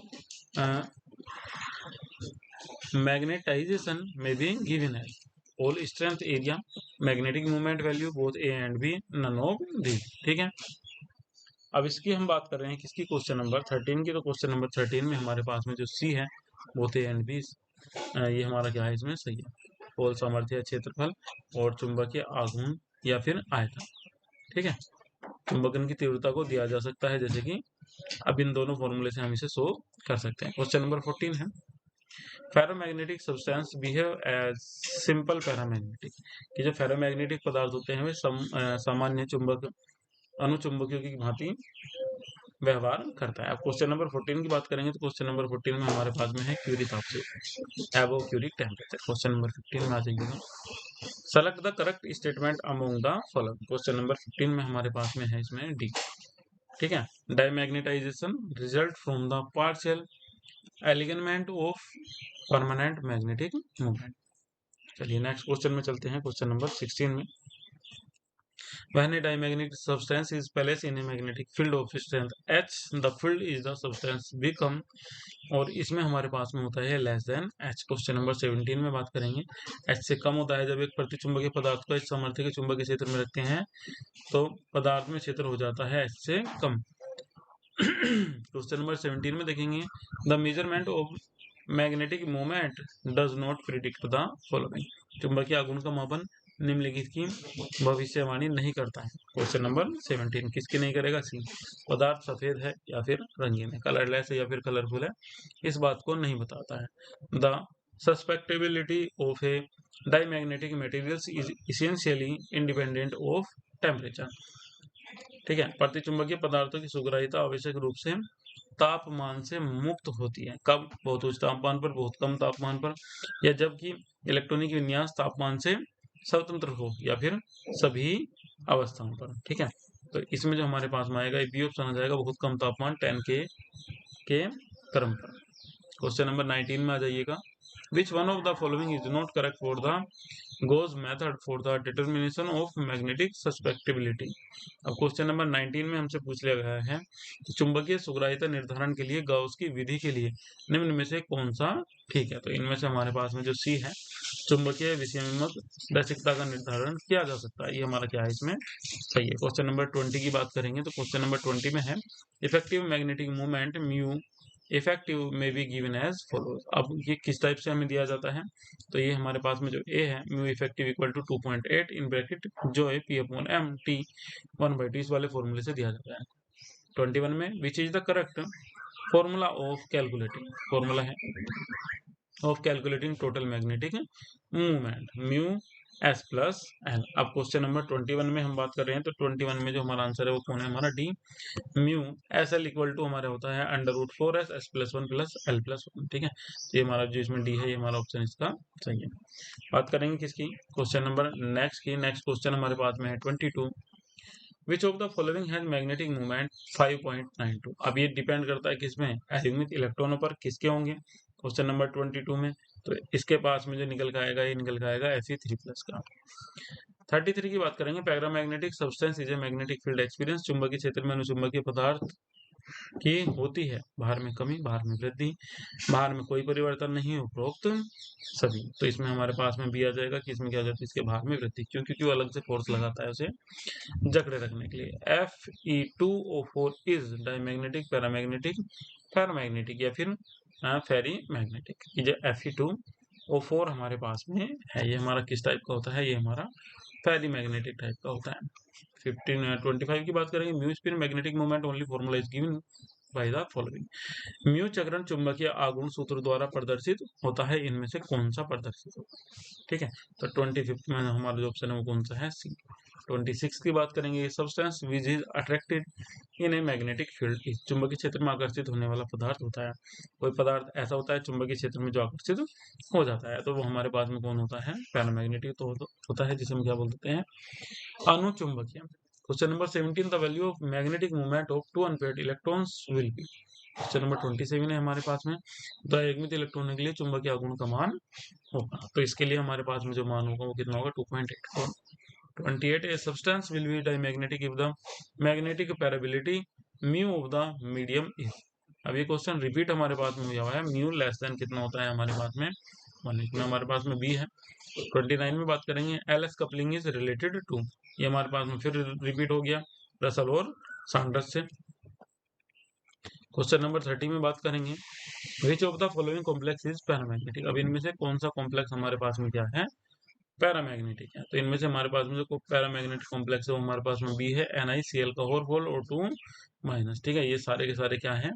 magnetization may be given है, whole strength area, magnetic movement value both A and B, none of the, ठीक है। अब इसकी हम बात कर रहे हैं किसकी, क्वेश्चन नंबर 13 की। तो क्वेश्चन नंबर 13 में हमारे पास में जो सी है बोथ ए एंड बी, ये हमारा क्या है, इसमें सही है। पोल सामर्थ्य, क्षेत्रफल और चुंबकीय आघूर्ण या फिर आयतन, ठीक है। चुंबकन की तीव्रता को दिया जा सकता है, जैसे कि अब इन दोनों फॉर्मूले से हम इसे शो कर सकते हैं। क्वेश्चन नंबर 14 है, ferromagnetic substance behave as simple paramagnetic, कि जो फेरोमैग्नेटिक पदार्थ होते हैं वे सामान्य चुंबक अनुचुंबकियों की भांति व्यवहार करता है। अब क्वेश्चन नंबर 14 की बात करेंगे तो क्वेश्चन नंबर 14 में हमारे पास में है क्यूरी तापमान, एबो क्यूरिक टेम्परेचर। क्वेश्चन नंबर 15 में आ जाइएगा, select the correct statement among the following. Question number 15 में हमारे पास में है इसमें डी, ठीक है। Diamagnetization result from the partial alignment of permanent magnetic movement. चलिए नेक्स्ट क्वेश्चन में चलते हैं, क्वेश्चन नंबर 16 में, when a diamagnetic substance is placed in a magnetic field of strength h, the field is the substance become, और इसमें हमारे पास में होता है less than h। Question number 17 में बात करेंगे, h से कम होता है जब एक प्रतिचुंबकीय पदार्थ को इस सामर्थ्य के चुंबकीय क्षेत्र में रखते हैं तो पदार्थ में क्षेत्र हो जाता है h से कम। क्वेश्चन नंबर 17 में देखेंगे, the measurement of magnetic movement does not predict the following, चुंबकीय आघूर्ण का मापन निम्नलिखित की भविष्यवाणी नहीं करता है। क्वेश्चन नंबर 17 किसकी नहीं करेगा, सी, पदार्थ सफेद है या फिर रंगीन है, कलरलेस है या फिर कलरफुल है, इस बात को नहीं बताता है। The susceptibility of A diamagnetic materials is essentially independent of temperature, ठीक है। प्रतिचुंबकीय पदार्थों की सुग्राह्यता आवश्यक रूप से तापमान से मुक्त होती है, कब, बहुत उच्च तापमान पर, बहुत कम तापमान पर, या जबकि इलेक्ट्रॉनिक विन्यास तापमान से स्वतंत्र हो, या फिर सभी अवस्थाओं पर, ठीक है। तो इसमें जो हमारे पास में आएगा बी ऑप्शन आ जाएगा, बहुत कम तापमान 10 के क्रम पर। क्वेश्चन नंबर 19 में आ जाइएगा, विच one of the following is not correct for the goes method for the determination of magnetic susceptibility. अब क्वेश्चन नंबर 19 में हमसे पूछ लिया गया है कि चुंबकीय सुग्राह्यता निर्धारण के लिए गॉस की विधि के लिए निम्न में से कौन सा ठीक है। तो इनमें से हमारे पास में जो सी है, चुंबकीय विषयात्मक रसिकता का निर्धारण किया जा सकता है, ये हमारा क्या है, इसमें सही है। क्वेश्चन नंबर 20 की बात करेंगे तो क्वेश्चन नंबर 20 में है, effective magnetic movement mu effective में बी गिवन एज फॉलोज। अब ये किस टाइप से हमें दिया जाता है, तो ये हमारे पास में जो ए है, mu effective equal to 2.8 in bracket जो है पी अपॉन एम टी 1/2 इस वाले फॉर्मूले से दिया जाता है। 21 में which is the correct formula of calculating, formula है of calculating total magnetic movement, mu S plus L. अब क्वेश्चन नंबर 21 में हम बात कर रहे हैं तो 21 में जो हमारा आंसर है वो कौन है, हमारा D, mu S L equal to हमारा होता है √4s s plus 1 plus L plus 1, ठीक है। तो ये हमारा जो इसमें डी है, ये हमारा ऑप्शन इसका सही है। बात करेंगे किसकी, क्वेश्चन नंबर नेक्स्ट की। नेक्स्ट क्वेश्चन हमारे पास में है 22, विच of the following has magnetic movement 5.92। अब ये डिपेंड करता है किसमें, अयुग्मित इलेक्ट्रॉनों पर, किसके होंगे क्वेश्चन नंबर 22 में, तो इसके पास में जो निकल के आएगा, ये निकल के आएगा Fe3+ का। 33 की बात करेंगे, paramagnetic substance is a magnetic field experience, चुंबकीय क्षेत्र में अनुचुंबकीय पदार्थ की होती है भार में कमी, भार में वृद्धि, भार में कोई परिवर्तन नहीं, उपरोक्त सभी। तो इसमें हमारे पास में भी आ जाएगा कि इसमें क्या हो जाता है, इसके भार में वृद्धि, क्योंकि क्यों अलग से फोर्स लगाता है उसे जकड़े रखने के लिए। Fe2O4 is diamagnetic, paramagnetic, ferromagnetic या फिर फेरी मैग्नेटिक। जो Fe2O4 हमारे पास में है, ये हमारा किस टाइप का होता है, ये हमारा फेरी मैग्नेटिक टाइप का होता है। 25 की बात करेंगे, mu spin magnetic moment only formula is given by the following. Mu चक्रण चुंबकीय आघूर्ण सूत्र द्वारा प्रदर्शित होता है, इनमें से कौन सा प्रदर्शित होता है, ठीक है। तो 25 में हमारा जो ऑप्शन है वो कौन सा है, सी। 26 की बात करेंगे, substance which is attracted in a magnetic field, इस चुंबकीय क्षेत्र में आकर्षित होने वाला पदार्थ होता है। कोई पदार्थ ऐसा होता है चुंबकीय क्षेत्र में जो आकर्षित हो जाता है, तो वो हमारे पास में कौन होता है, पैरामैग्नेटिक तो होता है, जिसे हम क्या बोलते हैं, अनुचुंबकीय। Question number 17, the value of magnetic movement of 2 unpaired electrons will be. Question number 27 है हमारे पास में, द एकमित इलेक्ट्रॉन के लिए चुंबकीय आघूर्ण का मान होगा। तो इसके लिए हमारे पास में जो मान होगा वो कितना होगा 2.84। 28 a substance will be diamagnetic if the magnetic permeability mu of the medium is. अब ये क्वेश्चन रिपीट हमारे पास में हुआ है, म्यू लेस देन कितना होता है हमारे पास में 1, इसमें हमारे पास में बी है। 29 में बात करेंगे L S coupling is related to, ये हमारे पास में फिर रिपीट हो गया रसल और सैंडर्स से। क्वेश्चन नंबर 30 में बात करेंगे which of the following complex is paramagnetic. अब इनमें से कौन सा कॉम्प्लेक्स हमारे पास में क्या है, पैरामैग्नेटिक है। तो इनमें से हमारे पास में जो पैरामैग्नेटिक कॉम्प्लेक्स है वो हमारे पास में बी है, NiCl का होल और 2 माइनस। ठीक है, ये सारे के सारे क्या है,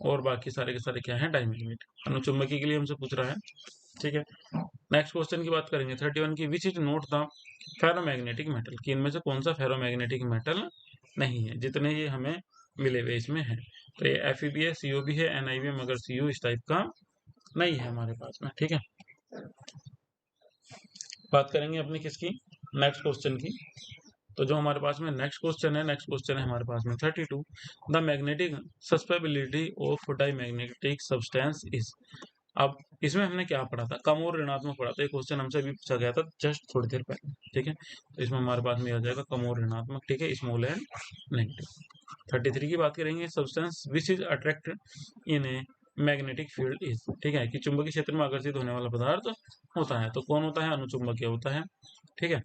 और बाकी सारे के सारे क्या है, डायमैग्नेटिक। अनुचुंबकी के लिए हमसे पूछ रहा है। ठीक है, नेक्स्ट क्वेश्चन की बात करेंगे 31 की, which is not the ferromagnetic metal, कि इनमें से कौन सा फेरोमैग्नेटिक मेटल नहीं है, जितने ये हमें मिले हुए इसमें है। तो ये Fe भी है, CO भी है, Ni भी है, मगर CO इस टाइप का नहीं है हमारे पास में। ठीक है, बात करेंगे अपनी किसकी, नेक्स्ट क्वेश्चन की। तो जो हमारे पास में नेक्स्ट क्वेश्चन है हमारे पास में 32, the magnetic susceptibility of diamagnetic substance is. अब इसमें हमने क्या पढ़ा था, कम और ऋणात्मक पढ़ा था। ये क्वेश्चन हमसे भी पूछा गया था जस्ट थोड़ी देर पहले। ठीक है, तो इसमें हमारे पास में आ जाएगा कम और ऋणात्मक। ठीक है, स्मॉल एंड नेगेटिव। 33 की बात करेंगे, substance which is attract in a magnetic field is. ठीक है, कि चुंबकीय क्षेत्र में आकर्षित होने वाला पदार्थ होता है। तो कौन होता है, अनुचुंबकीय होता है। ठीक है,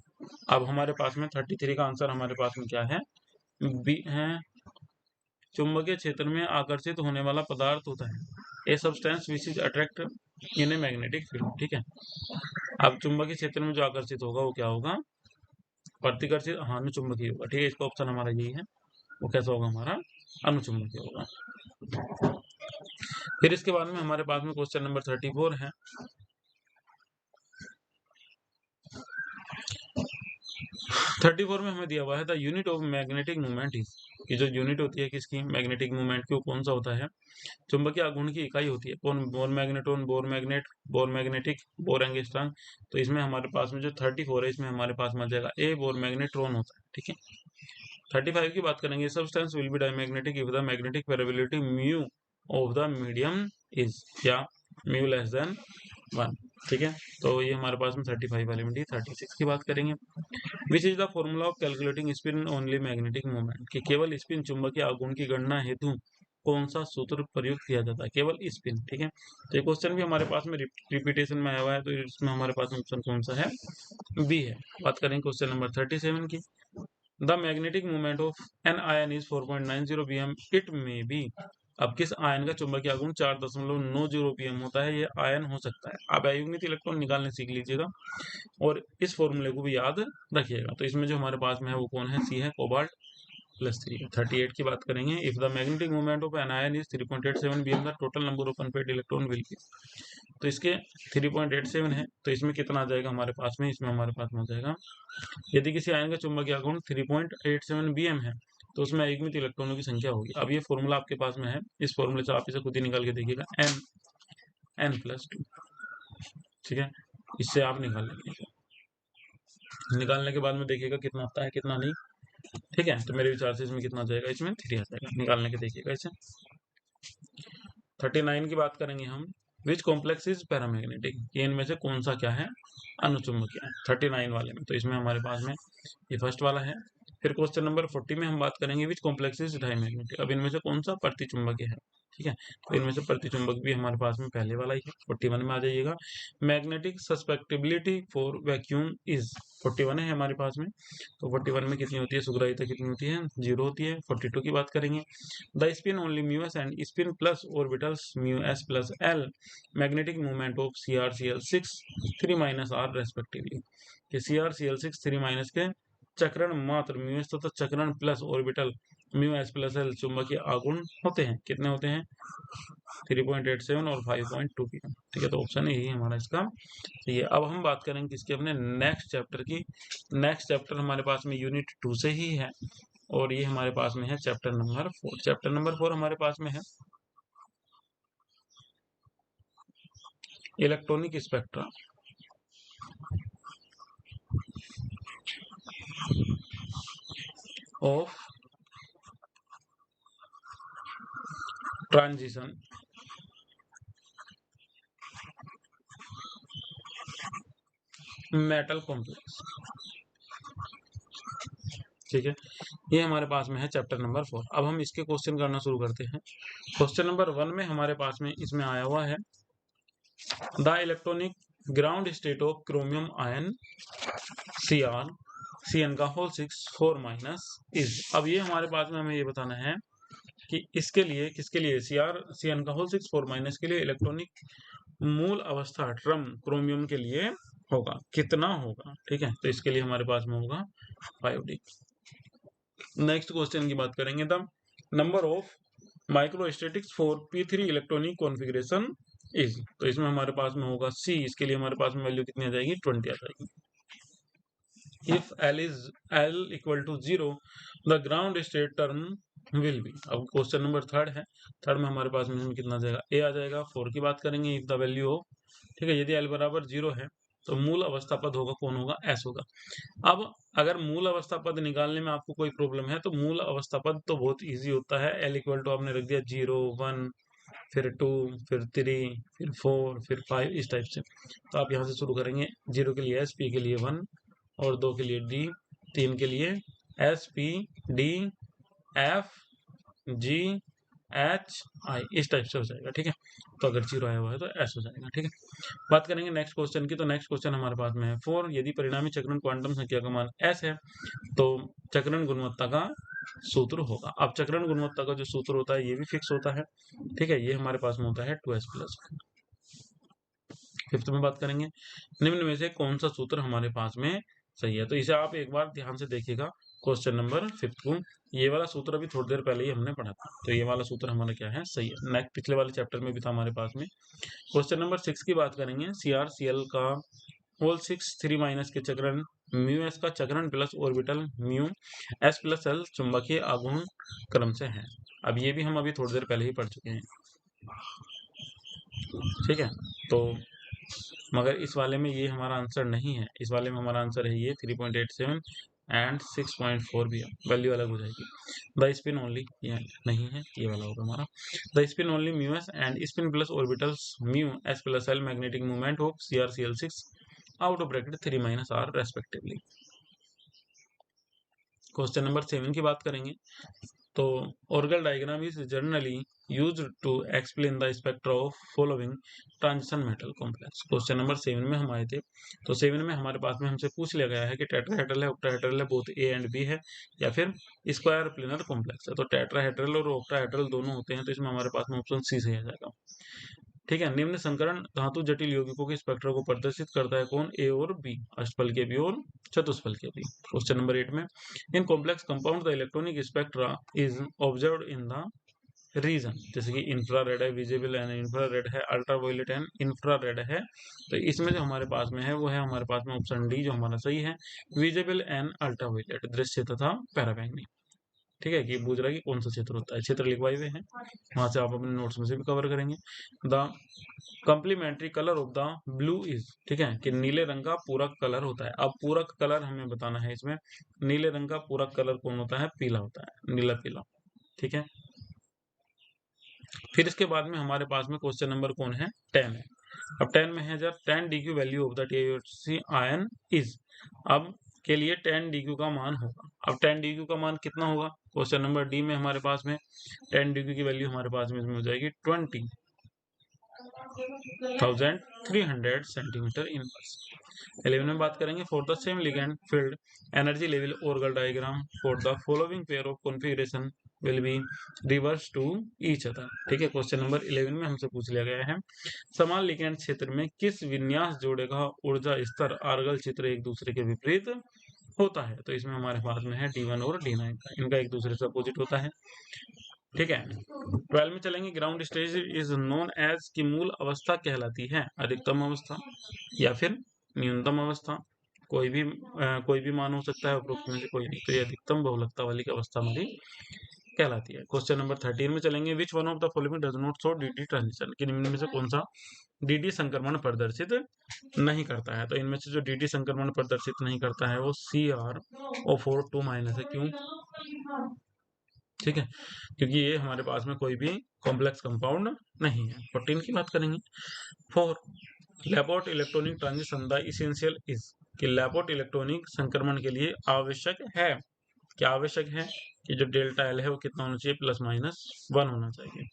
अब हमारे पास में 33 का आंसर हमारे पास में क्या है, बी है, चुंबकीय क्षेत्र में आकर्षित होने वाला पदार्थ होता है a substance which is attract in a magnetic field. ठीक है, अब चुंबकीय क्षेत्र में जो आकर्षित होगा वो क्या होगा, प्रतिकर्षित, हाँ अनुचुंबकीय होगा। ठीक है, इसका ऑप्शन हमारा यही है, वो कैसा होगा हमारा, अनुचुंबकीय होगा। फिर इसके बाद में हमारे पास में क्वेश्चन नंबर 34 है। 34 में हमें दिया हुआ है the unit of magnetic movement is, कि जो यूनिट होती है किसकी, मैग्नेटिक मूवमेंट की, वो कौन सा होता है, चुंबकीय आघूर्ण की इकाई होती है कौन, Bohr magneton, Bohr magnet, Bohr magnetic, Bohr angstrom. तो इसमें हमारे पास में जो 34 है इसमें हमारे पास में जाएगा ए बोर मैग्नेट्रॉन होता है। ठीक है, 35 की बात करेंगे, substance will be diamagnetic if the magnetic permeability mu of the medium is, या म्यू लेस देन 1। ठीक है, तो ये हमारे पास में 35 वाले में 36 की बात करेंगे, विच is the formula of calculating spin only magnetic movement, कि केवल स्पिन चुंबकीय आघूर्ण की गणना हेतु कौन सा सूत्र प्रयुक्त किया जाता है, केवल स्पिन। ठीक है, तो ये क्वेश्चन भी हमारे पास में रिपीटेशन में आया हुआ है, तो इसमें हमारे पास में ऑप्शन कौन सा है, बी है। बात करेंगे क्वेश्चन नंबर 37 की, the magnetic movement of an ion is 4.90 pm it may be. अब किस आयन का चुंबकीय आघूर्ण 4.90 pm होता है, ये आयन हो सकता है। आप अयुग्मित इलेक्ट्रॉन निकालने सीख लीजिएगा और इस फॉर्मूले को भी याद रखिएगा। तो इसमें जो हमारे पास में है वो कौन है, सी है, कोबाल्ट +3। 38 की बात करेंगे, if the magnetic movement of an ion is 3.87 pm the total number of unpaid electron will be. तो इसके 3.87 है, तो इसमें कितना आ जाएगा हमारे पास में, इसमें हमारे पास में आ जाएगा, यदि किसी आयन का चुंबकीय आघूर्ण 3.87 bm है तो उसमें अयुग्मित इलेक्ट्रॉनों की संख्या होगी। अब ये फॉर्मूला आपके पास में है, इस फॉर्मूले से आप इसे खुद ही निकाल के देखिएगा, n+2। ठीक है, इससे आप निकाल लेंगे, निकालने के बाद में देखिएगा कितना आता है कितना नहीं। ठीक है, तो मेरे विचार से इसमें कितना आ जाएगा, इसमें 3 आ जाएगा, निकालने के देखिएगा इसे। 39 की बात करेंगे हम, विच कॉम्प्लेक्स इज पैरामैग्नेटिक, ये इनमें से कौन सा क्या है, अनुचुंबकीय है 39 वाले में। तो इसमें हमारे पास में ये फर्स्ट वाला है। फिर क्वेश्चन नंबर 40 में हम बात करेंगे विच कॉम्प्लेक्स इज डायमैग्नेटिक, अब इनमें से कौन सा प्रतिचुंबकीय है। ठीक है, तो इनमें से प्रतिचुंबक भी हमारे पास में पहले वाला ही है। 41 में आ जाइएगा, magnetic susceptibility for vacuum is, 41 है हमारे पास में। तो 41 में कितनी होती है, सुग्राहिता कितनी होती है, 0 होती है। 42 की बात करेंगे, the spin only mu s and spin plus orbitals mu s plus L magnetic movement of CrCl6 3 - r respectively, कि CrCl6 3 के चक्रण मात्र म्यूएस तथा चक्रण plus orbital mu s plus L चुंबकीय आघूर्ण होते हैं, कितने होते हैं, 3.87 और 5.2 pm। ठीक है, तो ऑप्शन यही हमारा इसका सही है। अब हम बात करेंगे किसके, अपने नेक्स्ट चैप्टर की। नेक्स्ट चैप्टर हमारे पास में यूनिट 2 से ही है और ये हमारे पास में है चैप्टर नंबर 4। चैप्टर नंबर 4 हमारे पास में है electronic spectra. Of transition metal complex. ठीक है, ये हमारे पास में है चैप्टर नंबर 4। अब हम इसके क्वेश्चन करना शुरू करते हैं। क्वेश्चन नंबर 1 में हमारे पास में इसमें आया हुआ है the electronic ground state of chromium ion Cr Cn का होल 6 4 माइनस इज। अब ये हमारे पास में हमें ये बताना है कि इसके लिए किसके लिए Cn का होल 6 4 माइनस के लिए इलेक्ट्रॉनिक मूल अवस्था ट्रम क्रोमियम के लिए होगा कितना होगा। ठीक है, तो इसके लिए हमारे पास में होगा 5d। नेक्स्ट क्वेश्चन की बात करेंगे the number of microstatics for p3 electronic configuration is. तो इसमें हमारे पास में होगा c, इसके लिए हमारे पास में वैल्यू कितनी आ जाएगी 20 आ जाएगी। If l equal to 0 the ground state term will be. अब क्वेश्चन नंबर 3 है, 3 में हमारे पास में कितना आ जाएगा a आ जाएगा। 4 की बात करेंगे इफ द वैल्यू ऑफ, ठीक है, यदि l बराबर 0 है तो मूल अवस्था पद होगा कौन होगा s होगा। अब अगर मूल अवस्था पद निकालने में आपको कोई प्रॉब्लम है तो मूल अवस्था पद तो बहुत इजी होता है। l इक्वल टू आपने रख दिया 0 1 फिर 2 फिर 3 फिर 4 फिर 5 इस टाइप से। तो आप यहाँ से शुरू करेंगे 0 के लिए s, p के लिए 1 और 2 के लिए d, 3 के लिए s p d f g h i इस टाइप से हो जाएगा। ठीक है, तो अगर 0 आया हुआ है तो s हो जाएगा। ठीक है, बात करेंगे नेक्स्ट क्वेश्चन की। तो नेक्स्ट क्वेश्चन हमारे पास में है 4 यदि परिणामी चक्रण क्वांटम संख्या का मान s है तो चक्रण गुणवत्ता का सूत्र होगा। अब चक्रण गुणवत्ता का जो सूत्र होता है ये भी फिक्स होता है। ठीक है, ये हमारे पास में होता है 2s+1। फिफ्थ में बात करेंगे निम्न में से कौन सा सूत्र हमारे पास में सही है। तो इसे आप एक बार ध्यान से देखिएगा क्वेश्चन नंबर 5 को। ये वाला सूत्र अभी थोड़ी देर पहले ही हमने पढ़ा था, तो ये वाला सूत्र हमारा क्या है सही है। नेक्स्ट पिछले वाले चैप्टर में भी था हमारे पास में। क्वेश्चन नंबर 6 की बात करेंगे CrCl का होल 6 3 माइनस के चक्रण μs का चक्रण प्लस ऑर्बिटल μs+l चुंबकीय आघूर्ण क्रम से है। अब ये भी हम अभी थोड़ी देर पहले ही पढ़ चुके हैं। ठीक है, तो मगर इस वाले में ये हमारा आंसर नहीं है। इस वाले में हमारा आंसर है ये 3.87 एंड 6.4 भी है, वैल्यू अलग हो जाएगी। द स्पिन ओनली ये नहीं है, ये वाला होगा हमारा। The spin only μs and spin plus orbitals μs+l magnetic movement of CrCl6 out of bracket 3 minus r respectively. Question number 7 की बात करेंगे तो Orgel diagram is generally used to explain the spectra of following transition metal complex। Question number 7 में हम आए थे, तो 7 में हमारे पास में हमसे पूछ लिया गया है कि टेट्राहेड्रल है, ऑक्टाहेड्रल है, बोथ ए एंड बी है या फिर स्क्वायर प्लेनर कॉम्प्लेक्स है। तो टेट्राहेड्रल और ऑक्टाहेड्रल दोनों होते हैं, तो इसमें हमारे पास में ऑप्शन सी सही आ जाएगा। ठीक है, निम्न संकरण धातु जटिल यौगिकों के स्पेक्ट्रा को प्रदर्शित करता है कौन, ए और बी, अष्टफल के बी और चतुष्फल के बी। क्वेश्चन नंबर 8 में in complex compound the electronic spectra is observed in the region, जैसे कि इंफ्रारेड है, विजिबल एंड इंफ्रारेड है, अल्ट्रावायलेट एंड इंफ्रारेड है। तो इसमें जो हमारे पास में है वो है हमारे पास में ऑप्शन डी जो हमारा सही है, विजिबल एंड अल्ट्रावायलेट, दृश्य तथा पैराबैंगनी। ठीक है, कि पूछ रहा है कि कौन सा क्षेत्र होता है, क्षेत्र लिखवाए हुए हैं, वहां से आप अपने नोट्स में से भी कवर करेंगे। The complementary colour of the blue is, ठीक है, कि नीले रंग का पूरक कलर होता है। अब पूरक कलर हमें बताना है, इसमें नीले रंग का पूरक कलर कौन होता है, पीला होता है, नीला पीला। ठीक है, फिर इसके बाद में हमारे पास में क्वेश्चन नंबर कौन है 10 है। अब 10 में है जब 10 DQ value of the TiO3 ion is, अब के लिए 10 DQ का मान होगा। अब 10 DQ का मान कितना होगा, क्वेश्चन नंबर डी में हमारे पास में 10 DQ की वैल्यू हमारे पास में इसमें हो जाएगी 20,300 सेंटीमीटर इनवर्स। 11 में बात करेंगे for the same ligand field energy level Orgel diagram for the following pair of configuration will be reverse to each other. ठीक है, क्वेश्चन नंबर 11 में हमसे पूछ लिया गया है समान लिगेंड क्षेत्र में किस विन्यास जोड़े का ऊर्जा स्तर आर्गल क्षेत्र एक दूसरे के विपरीत होता है। तो इसमें हमारे पास में है D1 और D9 का, इनका एक दूसरे से अपोजिट होता है। ठीक है, 12 में चलेंगे ground stage is known as की मूल अवस्था कहलाती है अधिकतम अवस्था या फिर न्यूनतम अवस्था, कोई भी मान हो सकता है, अप्रोक्सीमेटली कोई नहीं, तो ये अधिकतम बहुलकता वाली अवस्था हमारी कहलाती है। क्वेश्चन नंबर 13 में चलेंगे विच one of the following does not show DD transition, कि निम्न में से कौन सा DD संक्रमण प्रदर्शित नहीं करता है। तो इनमें से जो DD संक्रमण प्रदर्शित नहीं करता है वो CrO4 2- है। क्यों, ठीक है, क्योंकि ये हमारे पास में कोई भी कॉम्प्लेक्स कंपाउंड नहीं है। 14 की बात करेंगे। 4 Laporte electronic transition the essential is कि लैपोर्ट इलेक्ट्रॉनिक संक्रमण के लिए आवश्यक है, क्या आवश्यक है कि जो डेल्टा एल है वो कितना होना चाहिए, +-1 होना चाहिए।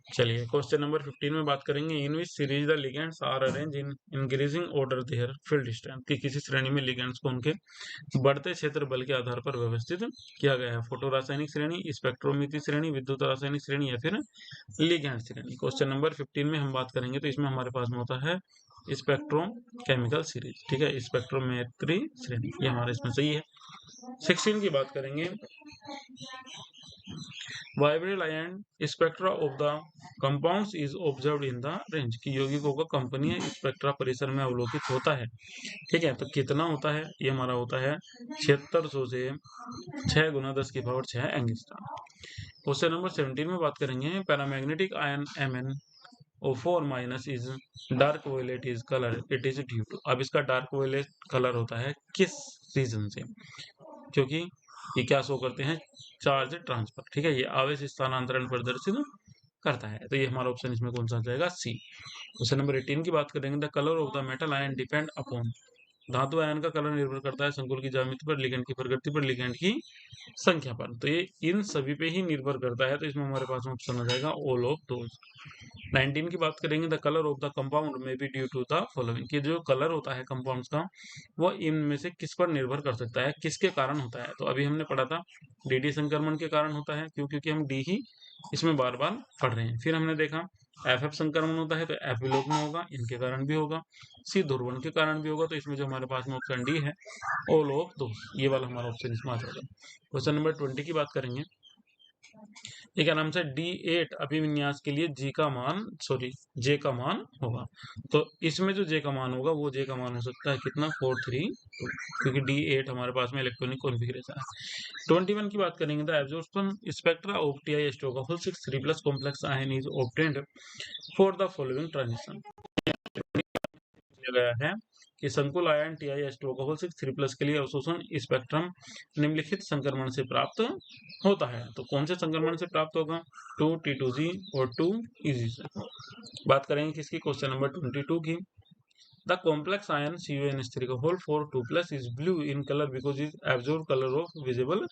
चलिए क्वेश्चन नंबर 15 में बात करेंगे। In which series the ligands are arrange in increasing order their field strength कि किसी श्रेणी में लिगेंड्स को उनके बढ़ते क्षेत्र बल के आधार पर व्यवस्थित किया गया है। फोटो रासायनिक श्रेणी, स्पेक्ट्रोमिति श्रेणी, विद्युत रासायनिक श्रेणी या फिर लिगेंड श्रेणी। क्वेश्चन नंबर 15 में हम बात करेंगे तो इसमें हमारे पास में होता है स्पेक्ट्रोकेमिकल सीरीज, ठीक है, स्पेक्ट्रोमेट्री श्रेणी, ये हमारा इसमें सही है। 16 की बात करेंगे। Vibrational spectra of the compounds is observed in the range कि यौगिकों का कंपनीय स्पेक्ट्रा परिसर में अवलोकित होता है। ठीक है, तो कितना होता है, ये हमारा होता है 7600 से 6 गुना 10 की पावर 6 एंगस्ट्रॉम। क्वेश्चन नंबर 17 में बात करेंगे। Paramagnetic ion MnO4- is dark violet is colour, it is due to. अब इसका डार्क वोयलेट कलर होता है किस रीजन से, क्योंकि ये क्या शो करते हैं, चार्ज ट्रांसफर, ठीक है, ये आवेश स्थानांतरण प्रदर्शित करता है। तो ये हमारा ऑप्शन इसमें कौन सा आ जाएगा, सी। क्वेश्चन नंबर 18 की बात करेंगे। The colour of the metal ion depend upon धातु आयन का कलर निर्भर करता है संकुल की ज्यामिति पर, लिगेंड की प्रकृति पर, लिगेंड की संख्या पर। तो ये इन सभी पे ही निर्भर करता है, तो इसमें हमारे पास ऑप्शन आ जाएगा ऑल ऑफ दोज। 19 की बात करेंगे। The colour of the compound may be due to the following कि जो कलर होता है कंपाउंड्स का वो इनमें से किस पर निर्भर कर सकता है, किसके कारण होता है। तो अभी हमने पढ़ा था डी संक्रमण के कारण होता है, क्यों, क्योंकि हम डी ही इसमें बार बार पढ़ रहे हैं। फिर हमने देखा एफ संक्रमण होता है तो एफ विलोप में होगा, इनके कारण भी होगा। सी ध्रुवण के कारण भी होगा, तो इसमें जो हमारे पास में ऑप्शन डी है ऑल ऑफ दोस, ये वाला हमारा ऑप्शन इसमें आ जाएगा। क्वेश्चन नंबर 20 की बात करेंगे। ये क्या नाम से D8 अभिविन्यास के लिए G का मान, सॉरी J का मान होगा। तो इसमें जो J का मान होगा वो J का मान हो सकता है कितना, 432, क्योंकि D8 हमारे पास में इलेक्ट्रॉनिक कॉन्फ़िगरेशन है। 21 की बात करेंगे। The absorption spectra of TiS2 3+ complex ion is obtained for the following transition गया है कि संकुल आयन TiS2 3+ के लिए अवशोषण स्पेक्ट्रम निम्नलिखित संक्रमण से प्राप्त होता है। तो कौन से संक्रमण से प्राप्त होगा, 2T2G और 2EG से। बात करेंगे किसकी, क्वेश्चन नंबर 22 की। The complex ion CuNH3 for 2+ is blue in color because it absorb color of visible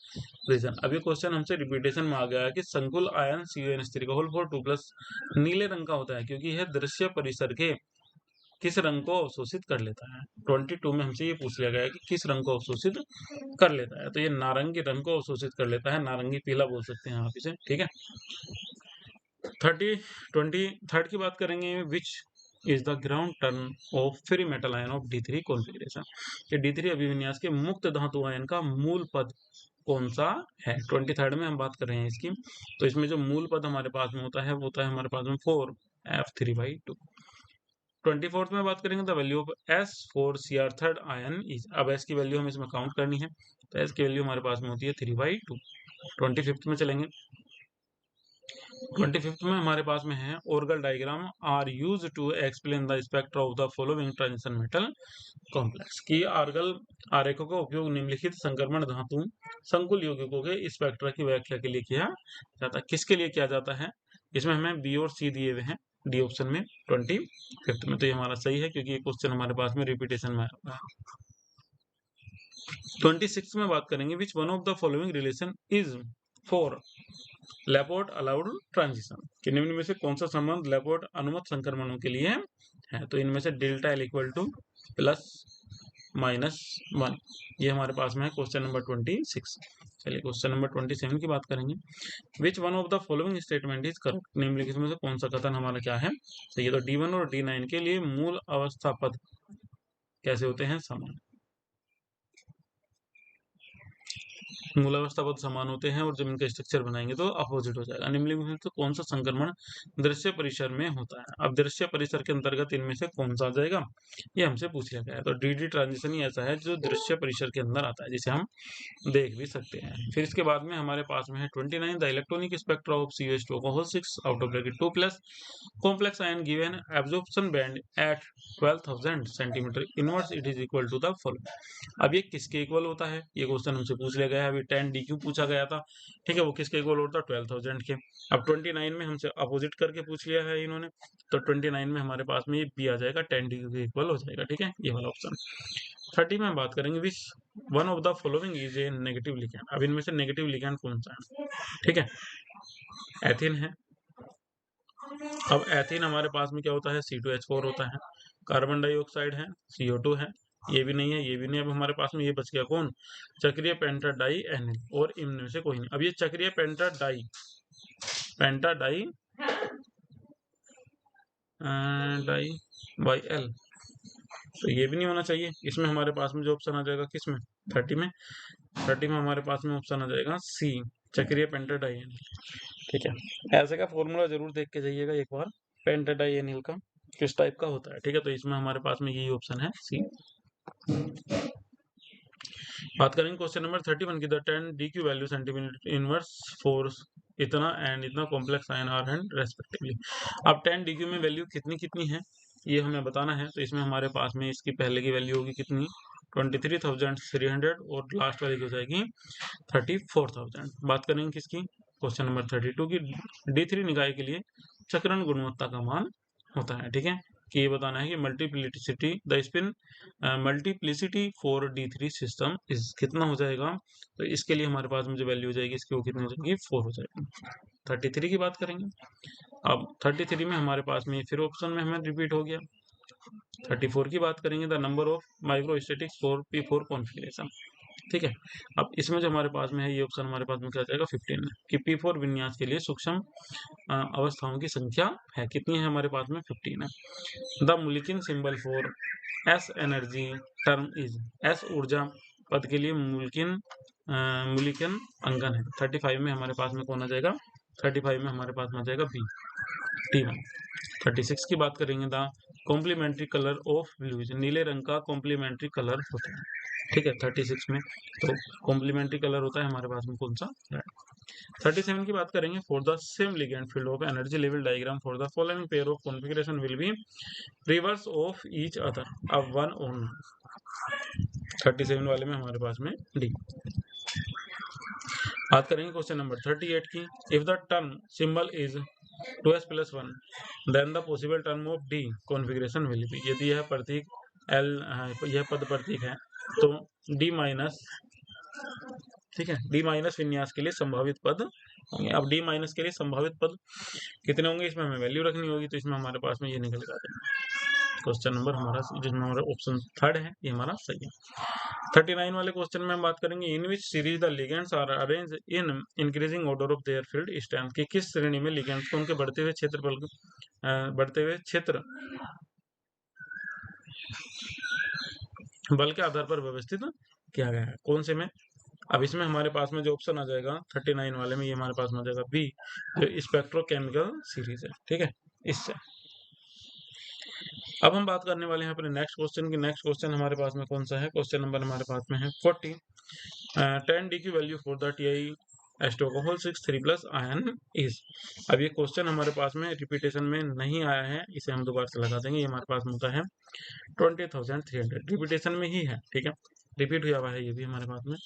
region। अभी क्वेश्चन हमसे रिपीटेशन में आ गया है कि संकुल आयन CuNH3 for 2+ नीले रंग का होता है क्योंकि यह दृश्य परिसर के किस रंग को अवशोषित कर लेता है। 22 में हमसे ये पूछ लिया गया है कि किस रंग को अवशोषित कर लेता है, तो ये नारंगी रंग को अवशोषित कर लेता है, नारंगी पीला बोल सकते हैं आप इसे, ठीक है। 23 की बात करेंगे। विच is the ground turn off free metal ion of D3 configuration कि D3 अभिविन्यास के मुक्त धातु आयन का मूल पद कौन सा है। 23 में हम बात कर रहे हैं इसकी, तो इसमें जो मूल पद हमारे पास में होता है वो होता है हमारे पास में 4F3/2। 24 में बात करेंगे। The value of S for Cr third ion is, अब S की वैल्यू हमें इसमें काउंट करनी है, तो S की वैल्यू हमारे पास में होती है 3/2। 25 में चलेंगे। 25 में हमारे पास में है Orgel diagram are use to explain the spectra of the following transition metal complex की आर्गल आरेखों का उपयोग निम्नलिखित संक्रमण धातु संकुल यौगिकों के स्पेक्ट्रा की व्याख्या के लिए किया जाता है। किसके लिए किया जाता है, इसमें हमें बी और सी दिए हुए हैं डी ऑप्शन में 25 में, तो ये हमारा सही है क्योंकि ये क्वेश्चन हमारे पास में रिपीटेशन में आया है। 26 में बात करेंगे। Which one of the following relation is for Laporte allowed transition कि निम्न में से कौन सा संबंध लैपोर्ट अनुमत संक्रमणों के लिए है। तो इनमें से डेल्टा एल इक्वल टू +-1 ये हमारे पास में है क्वेश्चन नंबर 26। चलिए क्वेश्चन नंबर 27 की बात करेंगे। Which one of the following statement is correct निम्नलिखित में से कौन सा कथन हमारा क्या है सही है। तो D1 और D9 के लिए मूल अवस्था पद कैसे होते हैं, समान। मूल अवस्था पद समान होते हैं और जब इनका स्ट्रक्चर बनाएंगे तो अपोजिट हो जाएगा। निम्नलिखित में से कौन सा संक्रमण दृश्य परिसर में होता है। अब दृश्य परिसर के अंतर्गत इनमें से कौन सा आ जाएगा, ये हमसे पूछ लिया गया है। तो DD ट्रांजिशन ही ऐसा है जो दृश्य परिसर के अंदर आता है, जिसे हम देख भी सकते हैं। फिर इसके बाद में हमारे पास में है 29 the electronic spectra of CuH2 out of bracket 2+ complex ion given absorption band at 12,000 centimetre inverse it is equal to the following. अब ये किसके इक्वल होता है, ये क्वेश्चन हमसे पूछ लिया गया है। अभी अभी 10 DQ पूछा गया था, ठीक है, वो किसके इक्वल होता है 12,000 के। अब 29 में हमसे अपोजिट करके पूछ लिया है इन्होंने, तो 29 में हमारे पास में ये बी आ जाएगा, 10 DQ के इक्वल हो जाएगा, ठीक है, ये वाला ऑप्शन। 30 में हम बात करेंगे which one of the following is a negative ligand. अब इनमें से नेगेटिव लिगैंड कौन सा है, ठीक है, एथिन है। अब एथिन हमारे पास में क्या होता है, C2H4 होता है। कार्बन डाइऑक्साइड है, CO2 है, ये भी नहीं है, ये भी नहीं। अब हमारे पास में ये बच गया कौन, चक्रीय पेंटाडाई एनिल, और इनमें से कोई नहीं। अब ये चक्रीय पेंटाडाई डाई बाई एल, तो ये भी नहीं होना चाहिए। इसमें हमारे पास में जो ऑप्शन आ जाएगा किसमें, 30 में हमारे पास में ऑप्शन आ जाएगा C, चक्रीय पेंटाडाई एनिल, ठीक है। ऐसे का फॉर्मूला जरूर देख के जाइएगा एक बार, पेंटाडाई एनिल का किस टाइप का होता है, ठीक है। तो इसमें हमारे पास में यही ऑप्शन है C। बात करेंगे क्वेश्चन नंबर 31 की, the 10 DQ value centimetre inverse force इतना एंड इतना complex ion are and respectively. अब 10 DQ में वैल्यू कितनी कितनी है ये हमें बताना है। तो इसमें हमारे पास में इसकी पहले की वैल्यू होगी कितनी, 23,300, और लास्ट वाली हो जाएगी 34,000। बात करेंगे किसकी, क्वेश्चन नंबर 32 की, D3 निकाय के लिए चक्रण गुणवत्ता का मान होता है, ठीक है, कि ये बताना है कि multiplicity the spin multiplicity for D3 system इस कितना हो जाएगा। तो इसके लिए हमारे पास में जो वैल्यू हो जाएगी इसकी वो कितनी हो जाएगी, 4 हो जाएगी। 33 की बात करेंगे। अब 33 में हमारे पास में फिर ऑप्शन में हमें रिपीट हो गया। 34 की बात करेंगे, the number of microstatics for P4 configuration, ठीक है। अब इसमें जो हमारे पास में है ये ऑप्शन हमारे पास में क्या जाएगा 15 है, कि P4 विन्यास के लिए सूक्ष्म अवस्थाओं की संख्या है, कितनी है हमारे पास में 15 है। The Mulliken symbol for S energy term is, S ऊर्जा पद के लिए मुलिकिन अंगन है। 35 में हमारे पास में कौन आ जाएगा, 35 में हमारे पास में आ जाएगा B, T1। 36 की बात करेंगे, the complementary colour of blue, नीले रंग का कॉम्प्लीमेंट्री कलर होता है, ठीक है, 36 में। तो कॉम्प्लीमेंट्री कलर होता है हमारे पास में कौन सा, रेड। 37 की बात करेंगे, for the same ligand field of energy level diagram for the following pair of configuration will be reverse of each other, अब वन ऑन। 37 वाले में हमारे पास में डी। बात करेंगे क्वेश्चन नंबर 38 की, if the term symbol is 2s+1 then the possible term of D configuration will be, यदि यह प्रतीक L यह पद प्रतीक है तो D माइनस, ठीक है, D माइनस विन्यास के लिए संभावित पद होंगे। अब D माइनस के लिए संभावित पद कितने होंगे, इसमें हमें वैल्यू रखनी होगी, तो इसमें हमारे पास में ये निकल जाता है क्वेश्चन नंबर हमारा, जिसमें हमारा ऑप्शन 3 है, ये हमारा सही है। 39 वाले क्वेश्चन में हम बात करेंगे, in which series the ligands are arrange in increasing order of their field strength, की किस श्रेणी में लिगेंड्स को उनके बढ़ते हुए क्षेत्र बल के आधार पर व्यवस्थित किया गया है, कौन से में। अब इसमें हमारे पास में जो ऑप्शन आ जाएगा 39 वाले में, ये हमारे पास में आ जाएगा B, जो स्पेक्ट्रोकेमिकल सीरीज है, ठीक है, इससे। अब हम बात करने वाले हैं अपने नेक्स्ट क्वेश्चन की। नेक्स्ट क्वेश्चन हमारे पास में कौन सा है, क्वेश्चन नंबर हमारे पास में है 40, 10 DQ value for the TiO 6 3+ ion is. अब ये क्वेश्चन हमारे पास में रिपीटेशन में नहीं आया है, इसे हम दोबारा से लगा देंगे। ये हमारे पास में होता है 20,300, रिपीटेशन में ही है, ठीक है, रिपीट हुआ है ये भी हमारे पास में।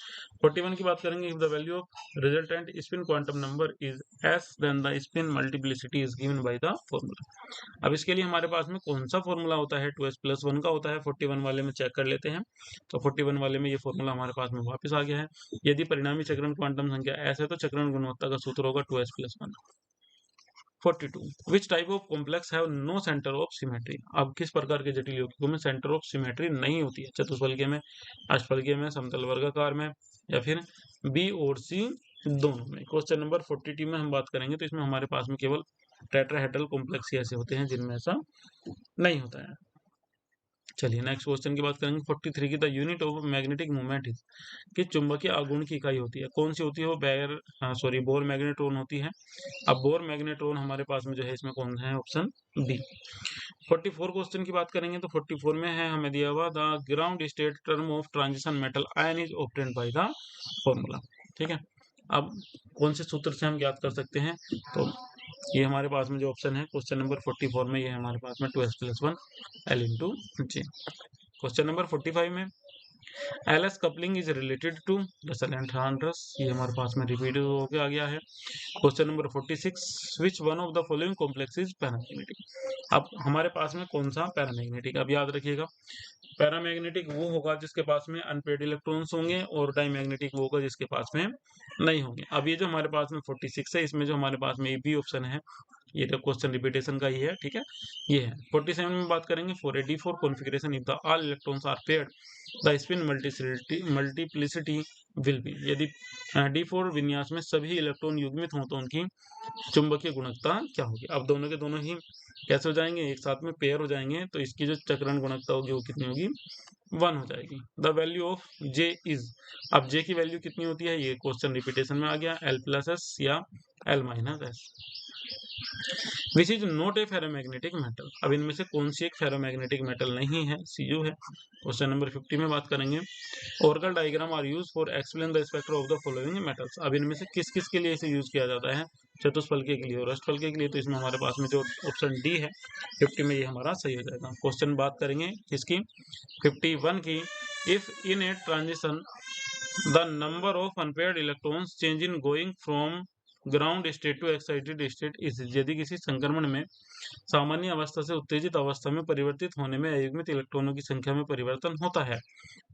41 की बात करेंगे, if the value of resultant spin quantum number is S then the spin multiplicity is given by the formula. अब इसके लिए हमारे पास में कौन सा फॉर्मूला होता है, 2s+1 का होता है। 41 वाले में चेक कर लेते हैं, तो 41 वाले में ये फॉर्मूला हमारे पास में वापस आ गया है। यदि परिणामी चक्रण क्वांटम संख्या S है तो चक्रण गुणवत्ता का सूत्र होगा 2s+1। 42, which type of complex have no centre of symmetry. अब किस प्रकार के जटिल यौगिकों में सेंटर ऑफ सिमेट्री नहीं होती है, चतुष्फलकीय में, अष्टफलकीय में, समतल वर्गाकार में, या फिर B और C दोनों में। क्वेश्चन नंबर 42 में हम बात करेंगे, तो इसमें हमारे पास में केवल टेट्राहेड्रल कॉम्प्लेक्स ही ऐसे होते हैं जिनमें ऐसा नहीं होता है। चलिए नेक्स्ट क्वेश्चन की बात करेंगे 43 की, the unit of magnetic movement is, कि चुंबकीय आघूर्ण की इकाई होती है, कौन सी होती है, वो बोर मैग्नेट्रॉन होती है। अब बोर मैग्नेट्रॉन हमारे पास में जो है इसमें कौन है, ऑप्शन B। 44 क्वेश्चन की बात करेंगे, तो 44 में है हमें दिया हुआ, the ground state term of transition metal ion is obtained by the formula, ठीक है। अब कौन से सूत्र से हम ज्ञात कर सकते हैं, तो ये हमारे पास में जो ऑप्शन है क्वेश्चन नंबर 44 में, ये हमारे पास में 2s+1 L × J। Question number 45 में LS coupling is related to lanthanides, ये हमारे पास में रिपीट होकर आ गया है। Question number 46, which one of the following complex is paramagnetic. अब हमारे पास में कौन सा पैरामैग्नेटिक, अब याद रखिएगा पैरामैग्नेटिक वो होगा जिसके पास में अनपेड इलेक्ट्रॉन्स होंगे, और डाईमैग्नेटिक वो होगा जिसके पास में नहीं होंगे। अब ये जो हमारे पास में 46 है, इसमें जो हमारे पास में बी ऑप्शन है, ये तो क्वेश्चन रिपीटेशन का ही है, ठीक है, ये है। 47 में बात करेंगे for a D4 configuration if the all electrons are paired the spin multiplicity will be. यदि D4 विन्यास में सभी इलेक्ट्रॉन युग्मित हों तो उनकी चुंबकीय गुणकता क्या होगी। अब दोनों के दोनों ही कैसे हो जाएंगे, एक साथ में पेयर हो जाएंगे, तो इसकी जो चक्रण गुणकता होगी वो कितनी होगी, 1 हो जाएगी। The value of J is, अब J की वैल्यू कितनी होती है, ये क्वेश्चन रिपीटेशन में आ गया, L+S या L-S। Which is not a ferromagnetic metal, अब इनमें से कौन सी एक फेरोमैग्नेटिक मेटल नहीं है, Cu है। क्वेश्चन नंबर 50 में बात करेंगे Orgel diagram are use for explain the spectrum of the following metals. अब इनमें से किस किस के लिए इसे यूज किया जाता है, चतुष्फलकीय के लिए और अष्टफलकीय के लिए, तो इसमें हमारे पास में जो ऑप्शन डी है 50 में, ये हमारा सही हो जाएगा। क्वेश्चन बात करेंगे किसकी, 51 की, if in a transition the number of unpaired electrons change in going from ground state to excited state is, यदि किसी संक्रमण में सामान्य अवस्था से उत्तेजित अवस्था में परिवर्तित होने में अयुग्मित इलेक्ट्रॉनों की संख्या में परिवर्तन होता है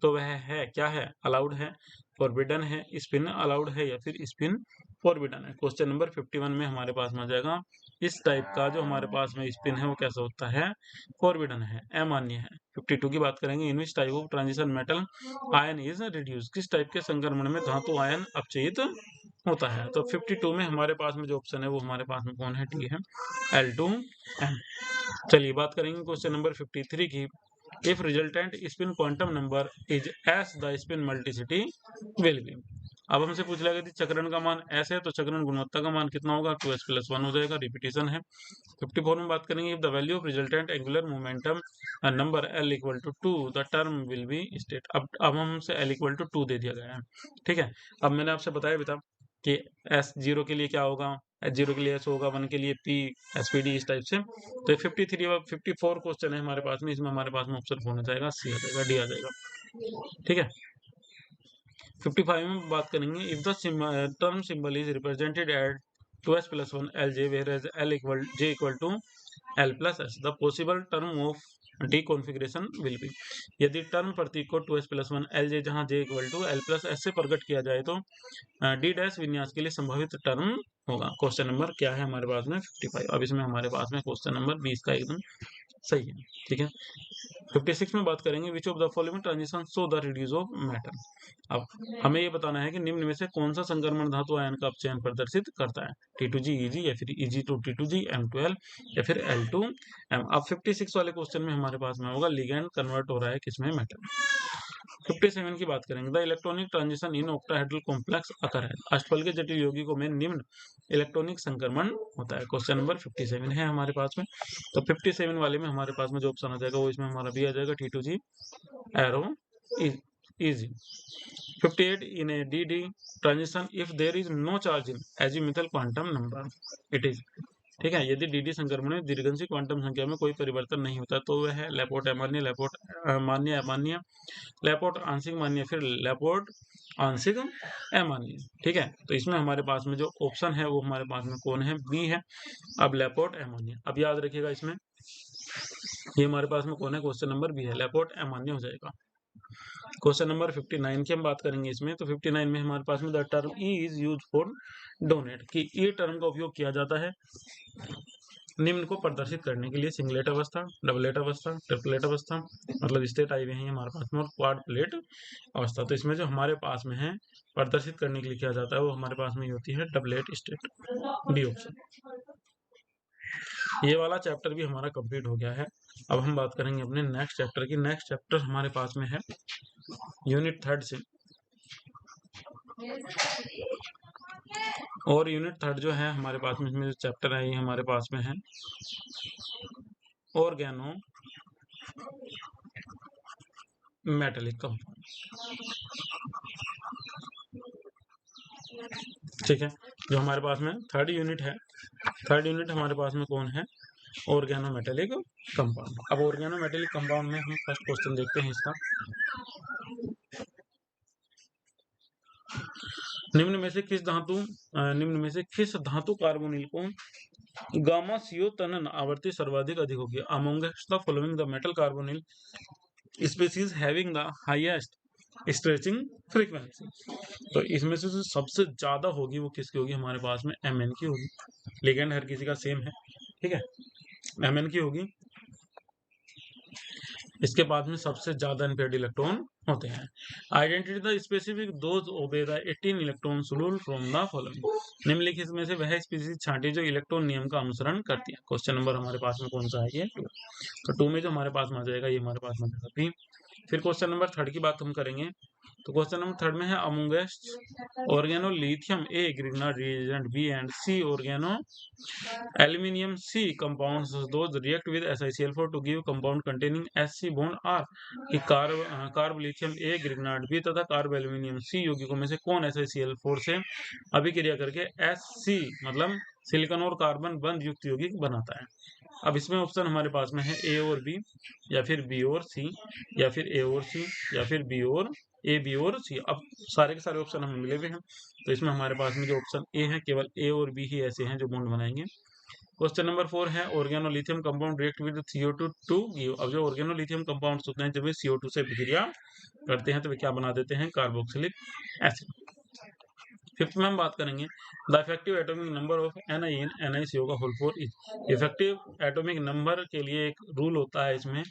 तो वह है क्या है, अलाउड है, फॉरबिडन है, स्पिन अलाउड है, या फिर स्पिन फॉरबिडन है। क्वेश्चन नंबर 51 में हमारे पास में आ जाएगा इस टाइप का जो हमारे पास में स्पिन है वो कैसा होता है, फॉरबिडन है, अमान्य है। 52 की बात करेंगे, in which type of transition metal ion is reduce, किस टाइप के संक्रमण में धातु आयन अपचयित होता है। तो 52 में हमारे पास में जो ऑप्शन है वो हमारे पास में कौन है, डी है, L2M। चलिए बात करेंगे क्वेश्चन नंबर 53 की, if resultant spin quantum number is S the spin multicity will be. अब हमसे पूछ लिया गया चक्रण का मान एस है तो चक्रण गुणवत्ता का मान कितना होगा, 2s+1 हो जाएगा, रिपीटेशन है। 54 में बात करेंगे, if the value of resultant angular momentum number L = 2 the term will B state. अब हमसे L = 2 दे दिया गया है, ठीक है। अब मैंने आपसे बताया भी था कि S0 के लिए क्या होगा, S0 के लिए S होगा, 1 के लिए P, SPD, इस टाइप से। तो 53 और 54 क्वेश्चन है हमारे पास में, इसमें हमारे पास में ऑप्शन होना जाएगा C आ जाएगा, D आ जाएगा, ठीक है। 55 में बात करेंगे, if the term symbol is represented at 2s+1 Lj whereas J = L+S the possible term of D configuration will be. यदि टर्म प्रतीक को 2s+1 Lj जहां J = L+S से प्रकट किया जाए तो D डैश विन्यास के लिए संभावित टर्म होगा। क्वेश्चन नंबर क्या है हमारे पास में, 55। अब इसमें हमारे पास में क्वेश्चन नंबर 20 का एकदम सही है, ठीक है। 56 में बात करेंगे, which of the following transition show the reduce of metal. अब हमें ये बताना है कि निम्न में से कौन सा संक्रमण धातु आयन का अपचयन प्रदर्शित करता है, T2G Eg या फिर Eg to T2G M12 या फिर L2M। अब 56 वाले क्वेश्चन में हमारे पास में होगा लिगैंड कन्वर्ट हो रहा है किसमें, मेटल। 57 की बात करेंगे, the electronic transition in octahedral complex occur है, अष्टफल के जटिल यौगिकों में निम्न इलेक्ट्रॉनिक संक्रमण होता है। क्वेश्चन नंबर 57 है हमारे पास में। तो 57 वाले में हमारे पास में जो ऑप्शन आ जाएगा वो इसमें हमारा भी आ जाएगा, T2G arrow EG. 58 in a DD transition if there is no charge in azimuthal quantum number it is, ठीक है। यदि DD संक्रमण में दीर्घंशी क्वांटम संख्या में कोई परिवर्तन नहीं होता तो वह है लैपोर्ट अमान्य, लैपोर्ट मान्य अमान्य, लैपोर्ट आंशिक मान्य, फिर लैपोर्ट आंशिक अमान्य, ठीक है। तो इसमें हमारे पास में जो ऑप्शन है वो हमारे पास में कौन है, बी है। अब लैपोर्ट अमान्य, अब याद रखिएगा इसमें ये हमारे पास में कौन है, क्वेश्चन नंबर बी है, लैपोर्ट अमान्य हो जाएगा। क्वेश्चन नंबर 59 की हम बात करेंगे इसमें, तो 59 में हमारे पास में the term E is use for donate, कि ये टर्म का उपयोग किया जाता है निम्न को प्रदर्शित करने के लिए, सिंगलेट अवस्था, डबलेट अवस्था, ट्रिपलेट अवस्था, मतलब स्टेट आई हुई है हमारे पास में, और क्वाड प्लेट अवस्था। तो इसमें जो हमारे पास में है प्रदर्शित करने के लिए किया जाता है वो हमारे पास में होती है डबलेट स्टेट, डी ऑप्शन। ये वाला चैप्टर भी हमारा कंप्लीट हो गया है। अब हम बात करेंगे अपने नेक्स्ट चैप्टर की। नेक्स्ट चैप्टर हमारे पास में है यूनिट 3 से, और यूनिट 3 जो है हमारे पास में इसमें जो चैप्टर है ये हमारे पास में है ऑर्गेनो मेटेलिक कंपाउंड, ठीक है। जो हमारे पास में 3rd यूनिट है, 3rd यूनिट हमारे पास में कौन है, ऑर्गेनो मेटेलिक कंपाउंड। अब ऑर्गेनो मेटेलिक कंपाउंड में हम फर्स्ट क्वेश्चन देखते हैं इसका। निम्न में से किस धातु कार्बोनिल को गामा CO तनन आवृत्ति सर्वाधिक अधिक होगी? Amongst the following the metal carbonyl species having the highest stretching frequency. तो इसमें से जो सबसे ज्यादा होगी वो किसकी होगी? हमारे पास में Mn की होगी। लिगेंड हर किसी का सेम है, ठीक है, Mn की होगी। इसके बाद में सबसे ज्यादा अनपेयर्ड इलेक्ट्रॉन होते हैं। Identity the specific those obey the 18 electron rule from the following. निम्नलिखित में से वह स्पीसीज छांटी जो इलेक्ट्रॉन नियम का अनुसरण करती है। क्वेश्चन नंबर हमारे पास में कौन सा है? ये 2। तो 2 में जो हमारे पास में आ जाएगा, ये हमारे पास में आ जाएगा P। फिर क्वेश्चन नंबर 3 की बात हम करेंगे। तो क्वेश्चन नंबर 3 में है amongst organo lithium A Grignard reagent B and C organo aluminium C compounds those react with SiCl4 to give compound containing Sc bond R कि carb lithium A Grignard B तथा carb aluminium C यौगिकों में से कौन SiCl4 से अभिक्रिया करके Sc मतलब सिलिकॉन और कार्बन बंध युक्त यौगिक बनाता है? अब इसमें ऑप्शन हमारे पास में है A और B, या फिर B और C, या फिर A और C, या फिर B और A, B और C। अब सारे के सारे ऑप्शन हमें मिले हुए हैं, तो इसमें हमारे पास में जो ऑप्शन A है, केवल A और B ही ऐसे हैं जो बॉन्ड बनाएंगे। क्वेश्चन नंबर 4 है organolithium compound react with CO2 to give. अब जो ऑर्गेनोलिथियम कंपाउंड्स होते हैं जब वे CO2 से विक्रिया करते हैं तो वे क्या बना देते हैं? Carboxylic acid. 5th में हम बात करेंगे the effective atomic number of Ni in NiCO का whole 4 is. Effective atomic number के लिए एक रूल होता है इसमें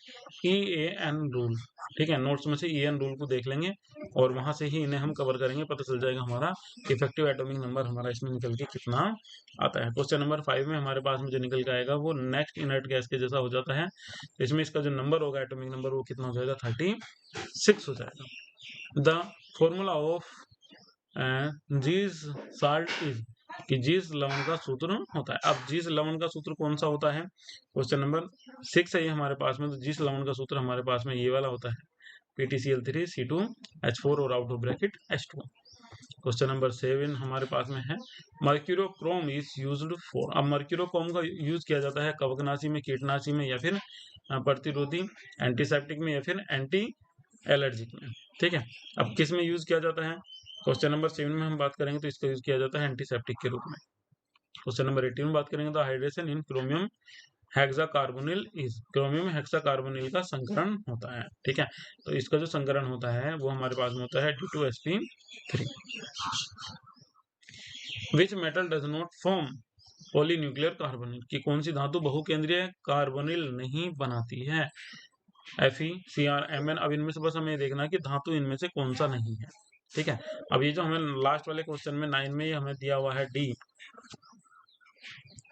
EAN रूल, ठीक है। नोट्स में से EAN रूल को देख लेंगे और वहां से ही इन्हें हम कवर करेंगे, पता चल जाएगा हमारा इफेक्टिव एटॉमिक नंबर हमारा इसमें निकल के कितना आता है। क्वेश्चन नंबर 5 में हमारे पास में जो निकल के आएगा वो नेक्स्ट इनर्ट गैस के जैसा हो जाता है, तो इसमें इसका जो नंबर होगा एटॉमिक नंबर वो कितना हो जाएगा? 36 हो जाएगा। The formula of Zeise's salt is कि जीज लवण का सूत्र होता है। अब जीज लवण का सूत्र कौन सा होता है? क्वेश्चन नंबर 6 है ये हमारे पास में। तो जीज लवण का सूत्र हमारे पास में ये वाला होता है PtCl3 C2H4 और out of bracket H2। Question number 7 हमारे पास में है मर्क्यूरोक्रोम इज यूज्ड फॉर। अब मर्क्यूरोक्रोम का यूज किया जाता है कवकनाशी में, कीटनाशी में, या फिर प्रतिरोधी एंटीसेप्टिक में, या फिर एंटी एलर्जिक में, ठीक है। अब किस में यूज किया जाता है? क्वेश्चन नंबर 7 में हम बात करेंगे तो इसका यूज किया जाता है एंटीसेप्टिक के रूप में। क्वेश्चन नंबर 18 में बात करेंगे तो hydration in chromium hexacarbonyl is. Chromium hexacarbonyl का संकरण होता है, ठीक है। तो इसका जो संकरण होता है वो हमारे पास में होता है D2sp3। Which metal does not form polynuclear carbonyl कि कौन सी धातु बहुकेंद्रीय कार्बोनिल नहीं बनाती है? Fe, Cr, Mn। अब इनमें से बस हमें देखना है कि धातु इनमें से कौन सा नहीं है, ठीक है। अब ये जो हमें लास्ट वाले क्वेश्चन में 9 में ये हमें दिया हुआ है D,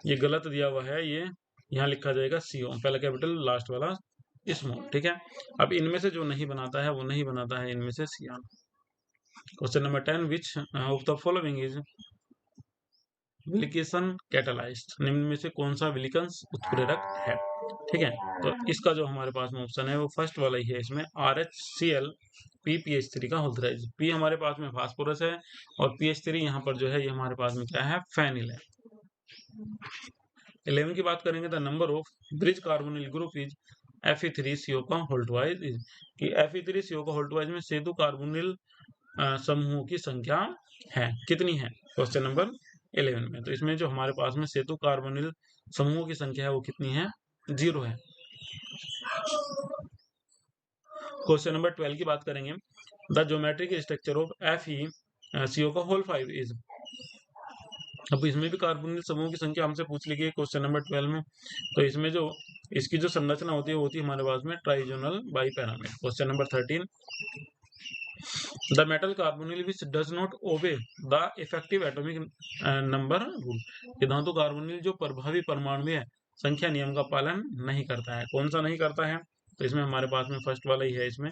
ये गलत दिया हुआ है, ये यहाँ लिखा जाएगा CO, पहला कैपिटल लास्ट वाला स्मॉल, ठीक है। अब इनमें से जो नहीं बनाता है वो नहीं बनाता है इनमें से Cr। Question number 10 which of the following is Wilkinson catalyst. निम्न में से कौन सा विलिकन्स उत्प्रेरक है, ठीक है। तो इसका जो हमारे पास में ऑप्शन है वो फर्स्ट वाला ही है। इसमें RHCl PPH3 का होल थ्राइज। P हमारे पास में फास्फोरस है और PH3 यहाँ पर जो है ये हमारे पास में क्या है? फेनिल है। 11 की बात करेंगे the number of bridge carbonyl group is Fe3CO का होल ट्वाइज इज कि Fe3CO का होल ट्वाइज में सेतु कार्बोनिल समूहों की संख्या है, कितनी है? क्वेश्चन नंबर 11 में। तो इसमें जो हमारे पास में सेतु कार्बोनिल समूहों की संख्या है वो कितनी है? 0 है। क्वेश्चन नंबर 12 की बात करेंगे the geometric structure of FeCO का होल 5 इज। अब इसमें भी कार्बोनिल समूहों की संख्या हमसे पूछ ली गई क्वेश्चन नंबर 12 में। तो इसमें जो इसकी जो संरचना होती है वो होती है हमारे पास में trigonal bipyramid. Question number 13 the metal carbonyl which does not obey the effective atomic number rule कि धातु कार्बोनिल जो प्रभावी परमाणुीय संख्या नियम का पालन नहीं करता है। कौन सा नहीं करता है? तो इसमें हमारे पास में फर्स्ट वाला ही है, इसमें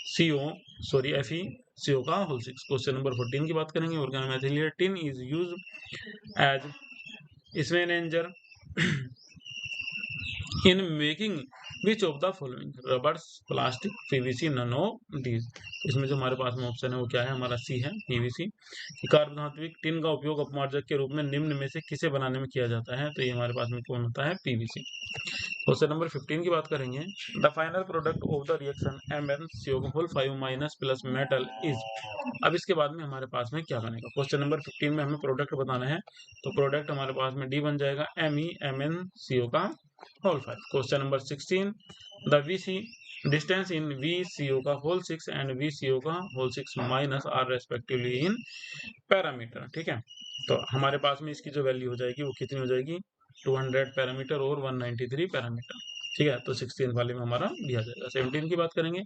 FeCO का होल 6। क्वेश्चन नंबर 14 की बात करेंगे organometallic tin is used as scavenger in making which of the following rubbers, plastic, PVC, none of these. इसमें जो हमारे पास में ऑप्शन है वो क्या है? हमारा C है, PVC। कार्बधात्विक टिन का उपयोग अपमार्जक के रूप में निम्न में से किसे बनाने में किया जाता है? तो ये हमारे पास में कौन होता है? PVC। क्वेश्चन नंबर 15 की बात करेंगे। The final product of the reaction MnCO5 minus plus metal is. अब इसके बाद में हमारे पास में क्या बनेगा? क्वेश्चन नंबर 15 में हमें प्रोडक्ट बताना है, तो प्रोडक्ट हमारे पास में डी बन जाएगा MeMnCO का whole 5। Question number 16, the VC distance in VCO का होल 6 एंड VCO का whole 6 minus are respectively in parameter. ठीक है, तो हमारे पास में इसकी जो वैल्यू हो जाएगी वो कितनी हो जाएगी? 200 पैरामीटर और 193 पैरामीटर। ठीक है, तो 16 वाले में हमारा दिया जाएगा। 17 की बात करेंगे।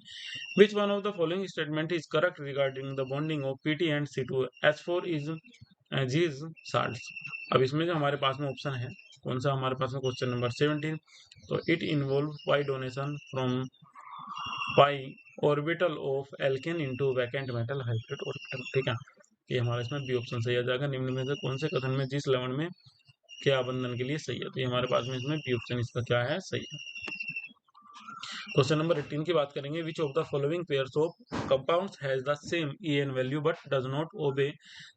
Which one of the following statement is correct regarding the bonding of PT and C2H4 is Zeise's salts. अब इसमें जो हमारे पास में ऑप्शन है, कौन सा हमारे पास में? क्वेश्चन नंबर 17, तो it involve pi donation from pi orbital of alkene into vacant metal hybrid orbital. ठीक है, ये हमारा इसमें बी ऑप्शन सही आ जाएगा। निम्न में से कौन से कथन में जिस लवण में के आबंधन के लिए सही है? तो ये हमारे पास में इसमें बी ऑप्शन इसका क्या है? सही है। क्वेश्चन नंबर 18 की बात करेंगे। Which of the following pairs of compounds has the same EN value but does not ओबे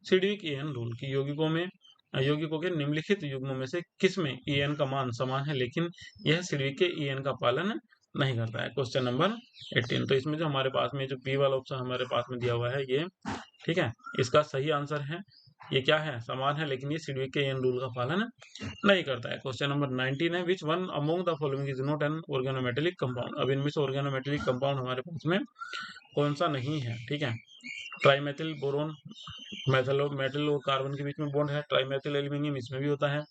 सिडविक EN रूल? की यौगिकों के निम्नलिखित युग्मों में से किसमें EN का मान समान है लेकिन यह सिडविक के EN का पालन नहीं करता है? क्वेश्चन नंबर 18, तो इसमें जो हमारे पास में जो बी वाला ऑप्शन हमारे पास में दिया हुआ है ये, ठीक है, इसका सही आंसर है। ये क्या है? समान है लेकिन ये सिडविक के EN रूल का पालन नहीं करता है। क्वेश्चन नंबर 19 है। Which one among the following is not an organometallic compound? अब इनमें से ऑर्गेनोमेटेलिक कंपाउंड हमारे पास में कौन सा नहीं है? ठीक है, ट्राइमेथिल बोरोन, मेटल और कार्बन के बीच में बॉन्ड है। ट्राइमेथिल एल्यूमिनियम इसमें भी होता है।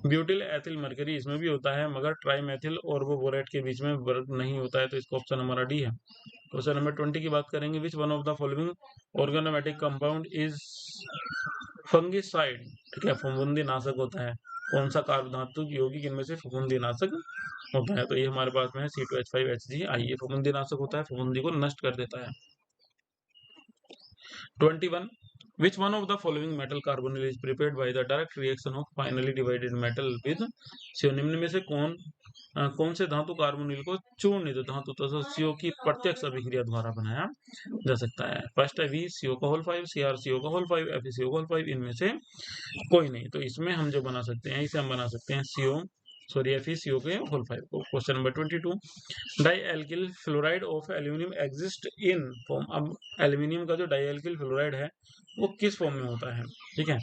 ब्यूटिल एथिल मरकरी इसमें भी होता है, मगर ट्राइमेथिल और वो बोरेट के बीच में नहीं होता है, तो इसका ऑप्शन हमारा डी है। क्वेश्चन नंबर 20 की बात करेंगे। Which one of the following organometallic compound is fungicide? ठीक है, फफूंदी नाशक होता है। कौन सा कार्बधातु यौगिक इनमें से फफूंदी नाशक होता है? तो ये हमारे पास में है C2H5HgI। ये फफूंदी नाशक होता है, फफूंदी को नष्ट कर देता है। 21, which one of the following metal carbonyl is prepared by the direct reaction of finely divided metal with CO? निम्न में से कौन से धातु कार्बोनिल को चूर्णित धातु तथा CO की प्रत्यक्ष अभिक्रिया द्वारा बनाया जा सकता है? फर्स्ट है VCO का होल 5, CrCO का होल 5, FeCO का होल 5, इनमें से कोई नहीं। तो इसमें हम जो बना सकते हैं, इसे हम बना सकते हैं FeCO के होल 5 को। Question number 22, dialkyl fluoride of aluminium exist in form. अब एल्यूमिनियम का जो डाईएल्किल फ्लोराइड है वो किस फॉर्म में होता है? ठीक है,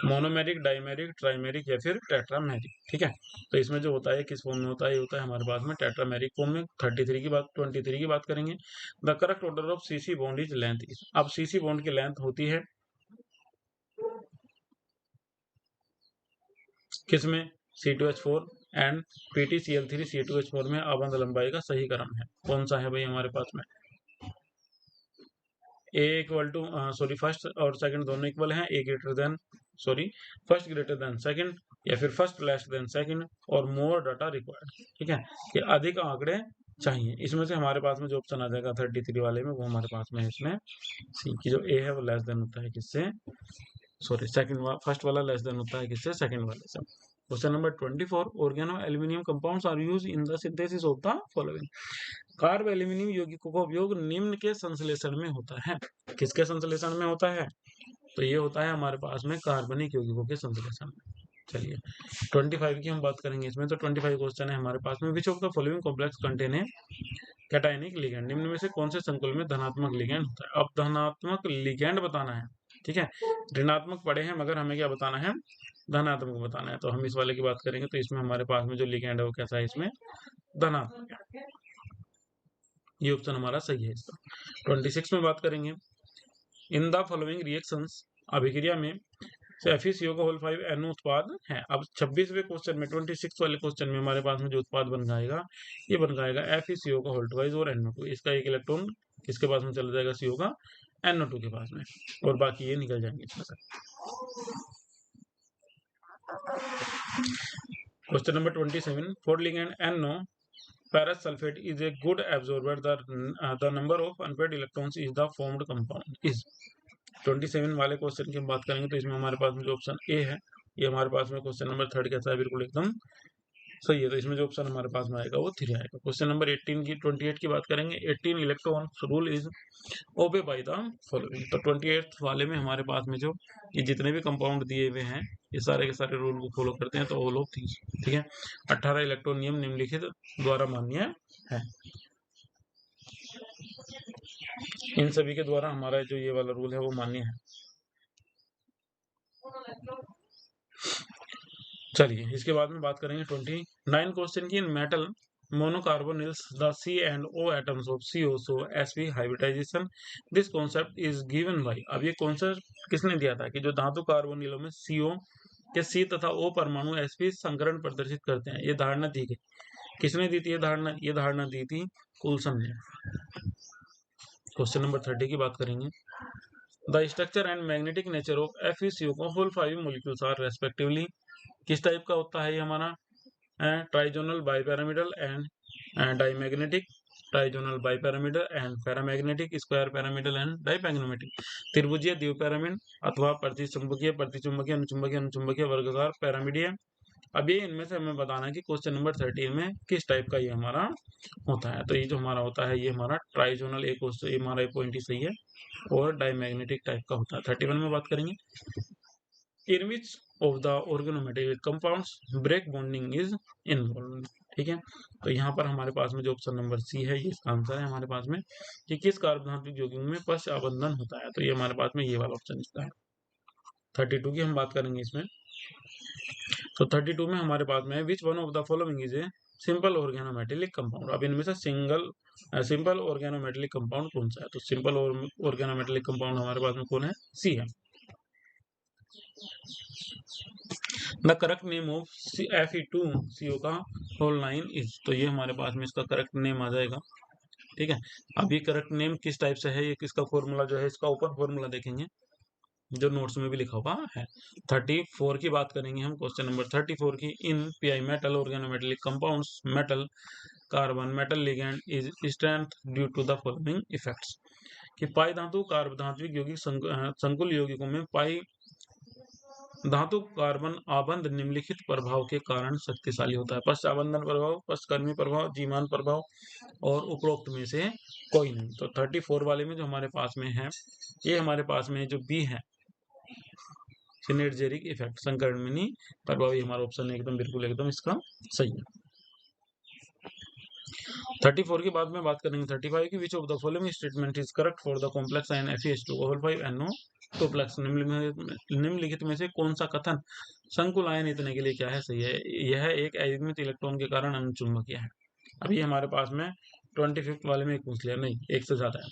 मोनोमेरिक, डाइमेरिक, ट्राइमेरिक या फिर टेट्रामेरिक। ठीक है, तो इसमें जो होता है किस फॉर्म में होता है? ये होता है हमारे पास में टेट्रामेरिक फॉर्म में। 23 की बात करेंगे। The correct order of CC bond is length. अब CC बॉन्ड की लेंथ होती है किसमें? C2H4 एंड PtCl3 C2H4 में अबंध लंबाई का सही क्रम है। कौन सा है भाई हमारे पास में? A इक्वल टू फर्स्ट और सेकंड दोनों इक्वल हैं। फर्स्ट ग्रेटर देन सेकंड या फिर फर्स्ट लेस देन सेकंड और मोर डाटा रिक्वायर्ड। ठीक है, कि अधिक आंकड़े चाहिए। इसमें से हमारे पास में जो ऑप्शन आ जाएगा 33 वाले में, वो हमारे पास में है इसमें सी की जो A है वो लेस देन होता है किससे? फर्स्ट वाला लेस देन होता है किससे? सेकंड वाले से। Question number 24, organo aluminium compounds are used in the synthesis of the following. कार्ब एल्यूमिनियम यौगिकों का उपयोग निम्न के संश्लेषण में होता है। किसके संश्लेषण में होता है? तो ये होता है हमारे पास में कार्बनिक यौगिकों के संश्लेषण में। चलिए 25 की हम बात करेंगे इसमें। तो 25 क्वेश्चन है हमारे पास में। विच of the following complex contain a cationic ligand? निम्न में से कौन से संकुल में धनात्मक लिगेंड होता है? अब धनात्मक लिगेंड बताना है। ठीक है, ऋणात्मक पड़े हैं मगर हमें क्या बताना है? धनात्मक बताना है। तो हम इस वाले की बात करेंगे। तो इसमें हमारे पास में जो लिगेंड है वो कैसा है? इसमें धनात्मक है। ये ऑप्शन हमारा सही है इसका। 26 में बात करेंगे। इन द फॉलोइंग रिएक्शंस, अभिक्रिया में FeCO का होल 5 NO उत्पाद है। अब 26वें क्वेश्चन में 26 वाले क्वेश्चन में हमारे पास में जो उत्पाद बन जाएगा ये बन जाएगा FeCO का होल 2 और NO2। इसका एक इलेक्ट्रॉन किसके पास में चला जाएगा? CO का NO2 के पास में, और बाकी ये निकल जाएंगे इसमें से। Question number 27, for ligand NO ferrous sulfate is a good absorber. The number of unpaired electrons is the formed compound is। 27 वाले क्वेश्चन की हम बात करेंगे। तो इसमें हमारे पास में जो ऑप्शन ए है ये हमारे पास में क्वेश्चन नंबर 3 कैसा है? बिल्कुल एकदम सही है, तो इसमें जो ऑप्शन हमारे पास में आएगा वो 3 आएगा। क्वेश्चन नंबर 28 की बात करेंगे। 18 electrons rule is obey by the following. तो 28 वाले में हमारे पास में जो ये जितने भी कंपाउंड दिए हुए हैं ये सारे के सारे रूल को फॉलो करते हैं, तो ऑल ऑफ थिंग्स, ठीक है। 18 इलेक्ट्रॉन नियम निम्नलिखित द्वारा मान्य है। इन सभी के द्वारा हमारा जो ये वाला रूल है वो मान्य है। चलिए इसके बाद में बात करेंगे 29 क्वेश्चन की। इन metal monocarbonyls the C and O atoms of CO sp hybridization this concept is given by। अब ये कॉन्सेप्ट किसने दिया था कि जो धातु कार्बोनिलों में CO के C तथा O परमाणु sp संकरण प्रदर्शित करते हैं, ये धारणा दी गई। किसने दी थी ये धारणा? ये धारणा दी थी कुल्सन ने। क्वेश्चन नंबर 30 की बात करेंगे। The structure and magnetic nature of FeCO को होल 5 मॉलिक्यूल्स आर रेस्पेक्टिवली। किस टाइप का होता है ये हमारा? Trigonal, bipyramidal and diamagnetic, trigonal, bipyramidal and paramagnetic, square pyramidal and diamagnetic, त्रिभुजीय, द्विपैरामिड अथवा प्रतिचुंबकीय, प्रतिचुंबकीय, अनुचुंबकीय, अनुचुंबकीय, वर्गाकार, पैरामिडीय। अब ये इनमें से हमें बताना है कि क्वेश्चन नंबर 13 में किस टाइप का ये हमारा होता है। तो ये जो हमारा होता है ये हमारा ट्राइजोनल, एक हमारा पॉइंट ही सही है, और डाइमैग्नेटिक टाइप का होता है। 31 में बात करेंगे। In which of the organometallic compounds break bonding is involved. ठीक है, तो यहाँ पर हमारे पास में जो ऑप्शन नंबर सी है ये इसका आंसर है हमारे पास में कि किस कार्बोहाइड्रेट यौगिक में पश्च आबंधन होता है। तो ये हमारे पास में ये वाला ऑप्शन इसका है। 32 की हम बात करेंगे इसमें। तो 32 में हमारे पास में विच one of the following is a simple organometallic compound. अब इनमें से सिंपल ऑर्गेनोमेटेलिक कंपाउंड कौन सा है? तो सिंपल ऑर्गेनोमेटेलिक कंपाउंड हमारे पास में कौन है? सी है। The correct name of Fe2CO का होल 9 इज। तो ये हमारे पास में इसका करेक्ट नेम आ जाएगा। ठीक है, अब ये करेक्ट नेम किस टाइप से है, ये किसका फॉर्मूला जो है इसका ऊपर फॉर्मूला देखेंगे जो नोट्स में भी लिखा हुआ है। 34 की बात करेंगे हम। क्वेश्चन नंबर 34 की। In pi metal organometallic compounds metal carbon metal ligand is strength due to the following effects. कि पाई धातु कार्बधात्विक यौगिक संकुल यौगिकों में पाई धातु कार्बन आबंध निम्नलिखित प्रभाव के कारण शक्तिशाली होता है। पश्च आबंधन प्रभाव, पश्चकर्मी प्रभाव, जीमान प्रभाव और उपरोक्त में से कोई नहीं। तो 34 वाले में जो हमारे पास में है ये हमारे पास में जो बी है सिनेर्जेरिक इफेक्ट, संकरणिनी प्रभाव, ये हमारा ऑप्शन एकदम बिल्कुल एकदम इसका सही है। 34 के बाद में बात करेंगे 35 की। विच of the following statement is correct for the complex ion FeH2O5NO2+। निम्नलिखित में से कौन सा कथन संकुल आयन इतने के लिए क्या है? सही है, यह एक अयुग्मित इलेक्ट्रॉन के कारण अनुचुंबकीय है। अभी हमारे पास में 25 वाले में एक पूछ लिया, नहीं एक से ज्यादा है।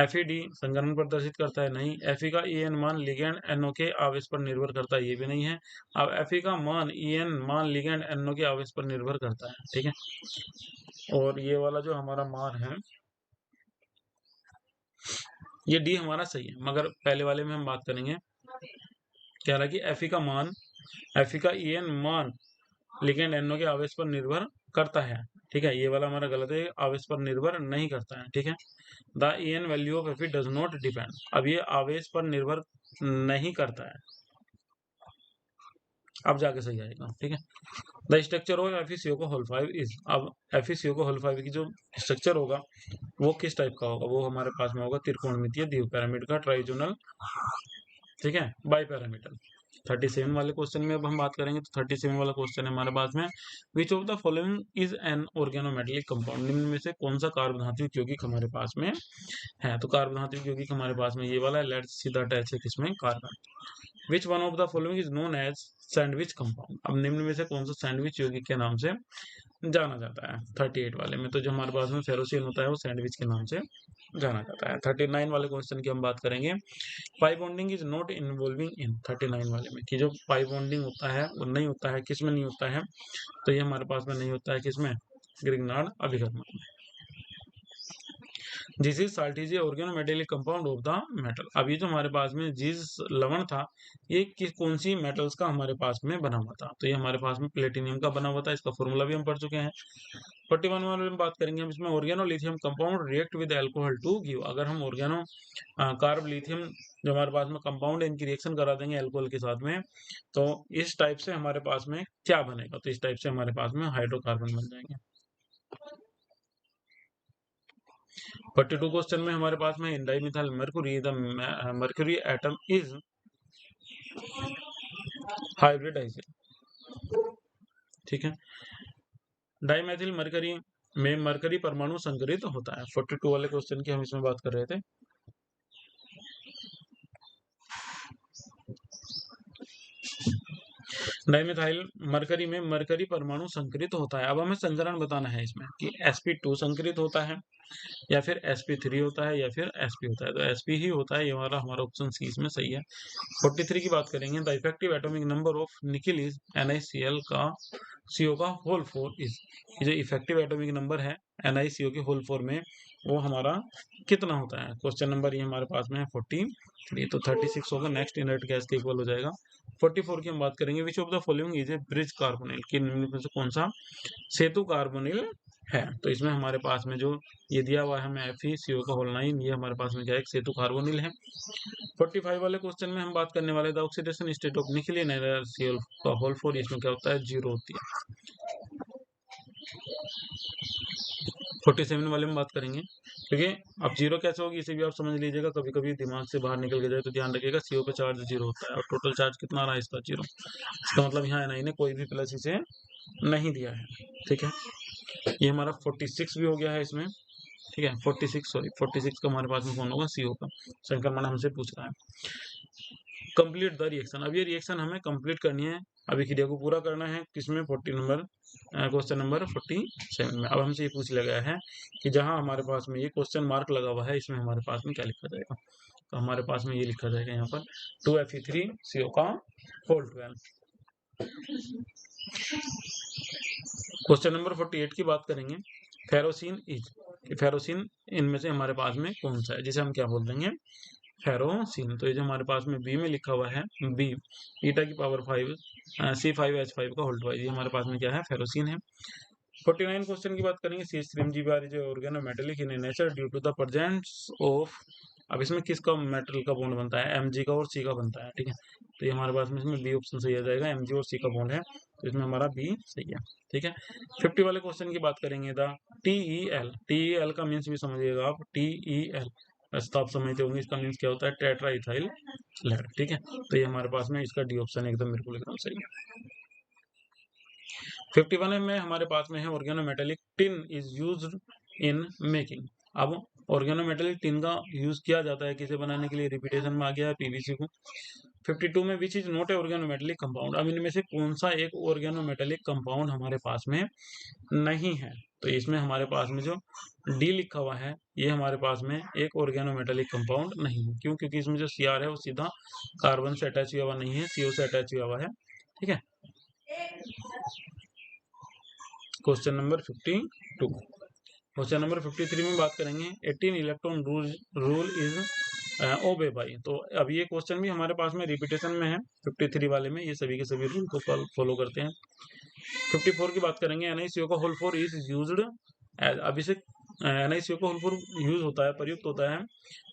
FeD संकरण प्रदर्शित करता है, नहीं। Fe का En मान लिगेंड NO के आवेश पर निर्भर करता है, ये भी नहीं है। अब Fe का मान En मान लिगेंड NO के आवेश पर निर्भर करता है। ठीक है, और ये वाला जो हमारा मान है ये डी हमारा सही है। मगर पहले वाले में हम बात करेंगे क्या रहा कि Fe का मान, Fe का En मान लिगेंड NO के आवेश पर निर्भर करता है। ठीक है, ये वाला हमारा गलत है, आवेश पर निर्भर नहीं करता है। ठीक है, the En value of Fe does not depend. अब ये आवेश पर निर्भर नहीं करता है, अब जाके सही आएगा। ठीक है, द स्ट्रक्चर ऑफ FeCO को होल 5 इज। अब FeCO को होल 5 की जो स्ट्रक्चर होगा वो किस टाइप का होगा? वो हमारे पास में होगा त्रिकोणमितीय, द्विपैरामिड का, ट्राइजोनल, ठीक है, बाइपैरामिडल। 37 वाले क्वेश्चन में अब हम बात करेंगे। तो 37 वाला क्वेश्चन है हमारे पास में विच of the following is an organometallic compound. निम्न में से कौन सा कार्बोधात्विक यौगिक हमारे पास में है? तो कार्बोधात्विक यौगिक हमारे पास में ये वाला है। लेट्स सी द अटैच है किसमें? Carbon. Which one of the following is known as sandwich compound. अब निम्न में से कौन सा सैंडविच यौगिक के नाम से जाना जाता है? 38 वाले में तो जो हमारे पास में फेरोसिन होता है वो सैंडविच के नाम से जाना जाता है। 39 वाले क्वेश्चन की हम बात करेंगे। Pi bonding is not involving in. 39 वाले में कि जो पाई बॉन्डिंग होता है वो नहीं होता है, किसमें नहीं होता है? तो ये हमारे पास में नहीं होता है, किसमें? ग्रिग्नार्ड अभिकर्मक में। दिस इज साल्टिजिया organometallic compound of the metal. अब ये जो हमारे पास में जिस लवण था ये कौन सी मेटल्स का हमारे पास में बना हुआ था? तो ये हमारे पास में प्लेटिनियम का बना हुआ था। इसका फॉर्मूला भी हम पढ़ चुके हैं। 41 वाले में बात करेंगे हम, इसमें organo lithium compound react with alcohol to give, अगर हम ऑर्गेनो कार्ब लिथियम जो हमारे पास में कंपाउंड है इनकी रिएक्शन करा देंगे अल्कोहल के साथ में, तो इस टाइप से हमारे पास में क्या बनेगा, तो इस टाइप से हमारे पास में हाइड्रोकार्बन बन जाएंगे। 42 क्वेश्चन में हमारे पास में in dimethyl mercury the mercury atom is hybridized, ठीक है। डाइमेथिल मरकरी में मरकरी परमाणु संकरित होता है। 42 वाले क्वेश्चन की हम इसमें बात कर रहे थे। डाइमेथाइल मरकरी में मरकरी परमाणु संकरित होता है। अब हमें संकरण बताना है इसमें कि sp2 संकरित होता है या फिर sp3 होता है या फिर sp होता है, तो sp ही होता है, ये वाला हमारा ऑप्शन सी इसमें सही है। 43 की बात करेंगे, the effective atomic number of nickel is NiCl का CO का होल 4 इज, ये जो इफेक्टिव एटॉमिक नंबर है NiCO के होल 4 में वो हमारा कितना होता है। क्वेश्चन नंबर ये हमारे पास में है 43, तो 36 होगा, नेक्स्ट इनर्ट गैस के इक्वल हो जाएगा। 44 की हम बात करेंगे, which of the following is a bridge carbonyl, कि निम्न में से कौन सा सेतु कार्बोनिल है, तो इसमें हमारे पास में जो ये दिया हुआ है हमें FeCO का होल 9, ये हमारे पास में क्या है, सेतु कार्बोनिल है। 45 वाले क्वेश्चन में हम बात करने वाले the oxidation state of nickel in NaCl का होल 4, इसमें क्या होता है, 0 होती है। 47 वाले में बात करेंगे, क्योंकि अब 0 कैसे होगी इसे भी आप समझ लीजिएगा, कभी कभी दिमाग से बाहर निकल के जाए तो ध्यान रखिएगा। CO पे चार्ज 0 होता है और टोटल चार्ज कितना आ रहा है इसका, 0, इसका मतलब यहाँ Na ने कोई भी प्लस इसे नहीं दिया है, ठीक है। ये हमारा 46 भी हो गया है इसमें, ठीक है। 46 का हमारे पास में कौन होगा, CO का। संक्रमण हमसे पूछ रहा है। कंप्लीट द रिएक्शन, अब ये रिएक्शन हमें कंप्लीट करनी है, अभी क्रिया को पूरा करना है किसमें, 40 नंबर क्वेश्चन नंबर 47 में। अब हमसे ये पूछ लिया गया है कि जहां हमारे पास में ये क्वेश्चन मार्क लगा हुआ है इसमें हमारे पास में क्या लिखा जाएगा, तो हमारे पास में ये लिखा जाएगा यहाँ पर 2Fe3CO का होल 12। क्वेश्चन नंबर 48 की बात करेंगे, फेरोसिन इज, फेरोसिन इनमें से हमारे पास में कौन सा है, जिसे हम क्या बोल देंगे, फेरोसिन। तो ये जो हमारे पास में बी में लिखा हुआ है, बी ईटा की पावर 5 C5H5 का होल 12, ये हमारे पास में क्या है, फेरोसिन है। 49 क्वेश्चन की बात करेंगे, CH3MgBr is organometallic in nature due to the presence of, अब इसमें किसका मेटल का बॉन्ड बनता है, Mg का और C का बनता है, ठीक है। तो ये हमारे पास में इसमें बी ऑप्शन सही आ जाएगा, Mg और C का बॉन्ड है, तो इसमें हमारा बी सही है, ठीक है। 50 वाले क्वेश्चन की बात करेंगे, द TEL का मीन्स भी समझिएगा आप, TEL तो आप समझते होंगे इसका मीन्स क्या होता है, टेट्रा इथाइल लेड, ठीक है। तो ये हमारे पास में इसका डी ऑप्शन एकदम बिल्कुल एकदम सही है। 51 में हमारे पास में है organometallic tin is used in making. अब ऑर्गेनोमेटेलिक टिन का यूज किया जाता है किसे बनाने के लिए, रिपीटेशन में आ गया है PVC को। 52 में which is not a organometallic compound, अब इनमें से कौन सा एक ऑर्गेनोमेटेलिक कंपाउंड हमारे पास में नहीं है, तो इसमें हमारे पास में जो डी लिखा हुआ है ये हमारे पास में एक ऑर्गेनोमेटेलिक कंपाउंड नहीं है, क्यों, क्योंकि इसमें जो Cr है वो सीधा कार्बन से अटैच हुआ हुआ नहीं है, CO से अटैच हुआ हुआ है, ठीक है। Question number 52। क्वेश्चन नंबर 53 में बात करेंगे, 18 इलेक्ट्रॉन रूल इज ओबे बाई, तो अब ये क्वेश्चन भी हमारे पास में रिपीटेशन में है 53 वाले में, ये सभी के सभी रूल को फॉलो करते हैं। 54 की बात करेंगे, NiCO का होल 4 इज यूज्ड एज, अब इसे NiCO का होल 4 यूज होता है, प्रयुक्त होता है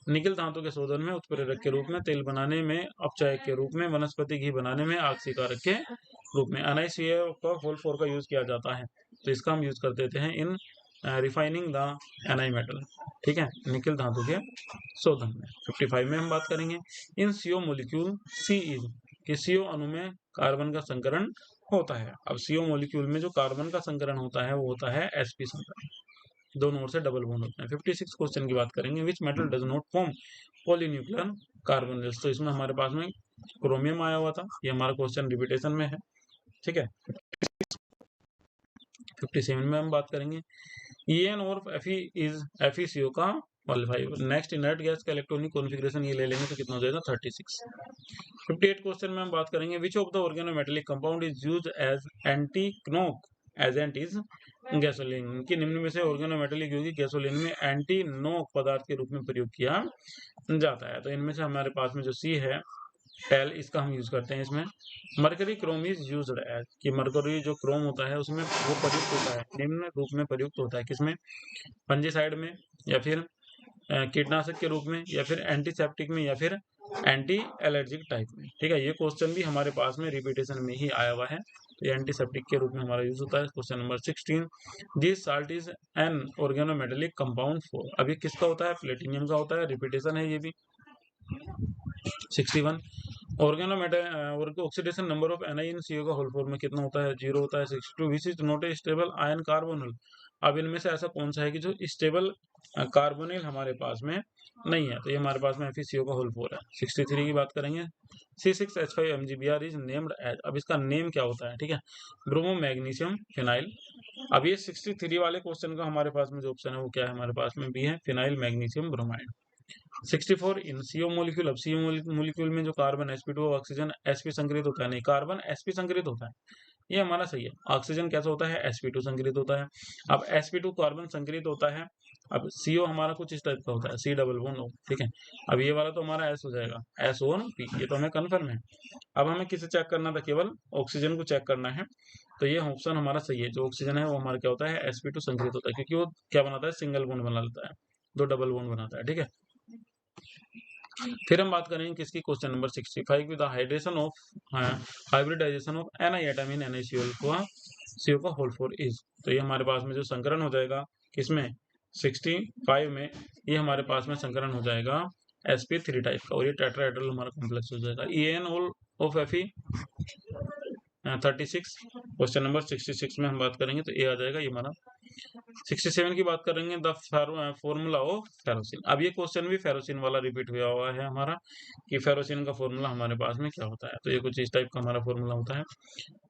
निकिल धातु के शोधन में, उत्प्रेरक के रूप में, तेल बनाने में, अपचायक के रूप में, वनस्पति घी बनाने में, आक्सीकारक के रूप में NiCO का होल 4 का यूज किया जाता है, तो इसका हम यूज कर देते हैं इन रिफाइनिंग द Ni मेटल, ठीक है, निकिल धातु के शोधन में। 55 में हम बात करेंगे, इन CO मोलिक्यूल C इज, कि CO अणु में कार्बन का संकरण होता है। अब CO मोलिक्यूल में जो कार्बन का संकरण होता है वो होता है sp संकरण, दोनों ओर से डबल बॉन्ड होते हैं। 56 क्वेश्चन की बात करेंगे, which metal does not form polynuclear carbonyls, तो इसमें हमारे पास में क्रोमियम आया हुआ था, ये हमारा क्वेश्चन रिपीटेशन में है, ठीक है। 57 में हम बात करेंगे, En और Fe इज FeCO का होल 5, नेक्स्ट इनर्ट गैस का इलेक्ट्रॉनिक कॉन्फ़िगरेशन ये ले लेंगे तो कितना हो जाएगा, 36। 58 क्वेश्चन में हम बात करेंगे, which of the organometallic compound is used as anti knock agent is gasoline, कि निम्न में से ऑर्गेनोमेटेलिक यौगिक गैसोलीन में एंटी नॉक पदार्थ के रूप में प्रयोग किया जाता है, तो इनमें से हमारे पास में जो C है टेल इसका हम यूज करते हैं इसमें। Mercury chrome is used as, कि मरकरी जो क्रोम होता है उसमें वो प्रयुक्त होता है, निम्न रूप में प्रयुक्त होता है, किसमें? फंजीसाइड में, या फिर कीटनाशक के रूप में, या फिर एंटीसेप्टिक में, या फिर एंटी एलर्जिक टाइप में। ठीक है, ये क्वेश्चन भी हमारे पास में रिपीटेशन में ही आया हुआ है, तो ये एंटीसेप्टिक के रूप में हमारा यूज होता है। Question number 16, this salt is an organometallic compound for, अब ये किसका होता है? प्लेटिनियम का होता है, रिपीटेशन है ये भी। 61, ऑक्सीडेशन नंबर ऑफ NiCO का होल फॉर्म में कितना होता है? 0 होता है। 62, which is not a stable ion carbonyl, अब इनमें से ऐसा कौन सा है कि जो स्टेबल कार्बोनिल हमारे पास में नहीं है? तो ये हमारे पास में FeCO का होल फॉर्म है। 63 की बात करेंगे, C6H5MgBr इज नेम्ड एज, अब इसका नेम क्या होता है? ठीक है, ब्रोमो मैग्नीशियम फिनाइल। अब ये 63 वाले क्वेश्चन का हमारे पास में जो ऑप्शन है वो क्या है? हमारे पास में बी है, फिनाइल मैग्नीशियम ब्रोमाइड। 64, इन CO मोलिक्यूल, अब CO मोलिक्यूल में जो कार्बन sp2 ऑक्सीजन sp संग्रहित होता है, नहीं, कार्बन sp संग्रहित होता है, ये हमारा सही है। ऑक्सीजन कैसा होता है? sp2 संग्रहित होता है। अब sp2 कार्बन संग्रहित होता है, अब CO हमारा कुछ इस टाइप का होता है, C डबल बॉन्ड O, ठीक है। अब ये वाला तो हमारा S हो जाएगा, SO1P, ये तो हमें कन्फर्म है। अब हमें किसे चेक करना था? केवल ऑक्सीजन को चेक करना है, तो ये ऑप्शन हमारा सही है। जो ऑक्सीजन है वो हमारा क्या होता है? sp2 संग्रहित होता है, क्योंकि वो क्या बनाता है? सिंगल बॉन्ड बना लेता है, 2 डबल बॉन्ड बनाता है, ठीक है। फिर हम बात करेंगे किसकी? Question number 65, with hydration of hybridization of Ni atom in NaCl को CO का होल फॉर इज, तो ये हमारे पास में जो संकरण हो जाएगा किसमें? 65 में ये हमारे पास में संकरण हो जाएगा sp3 टाइप का, और ये टेट्राहेड्रल हमारा कॉम्प्लेक्स हो जाएगा। EN all of Fe 36। Question number 66 में हम बात करेंगे तो ये आ जाएगा, ये हमारा 67 की बात करेंगे, द फॉर्मूला ऑफ फेरोसिन। अब ये क्वेश्चन भी फेरोसिन वाला रिपीट हुआ हुआ है हमारा, कि फेरोसिन का फॉर्मूला हमारे पास में क्या होता है? तो ये कुछ इस टाइप का हमारा फॉर्मूला होता है,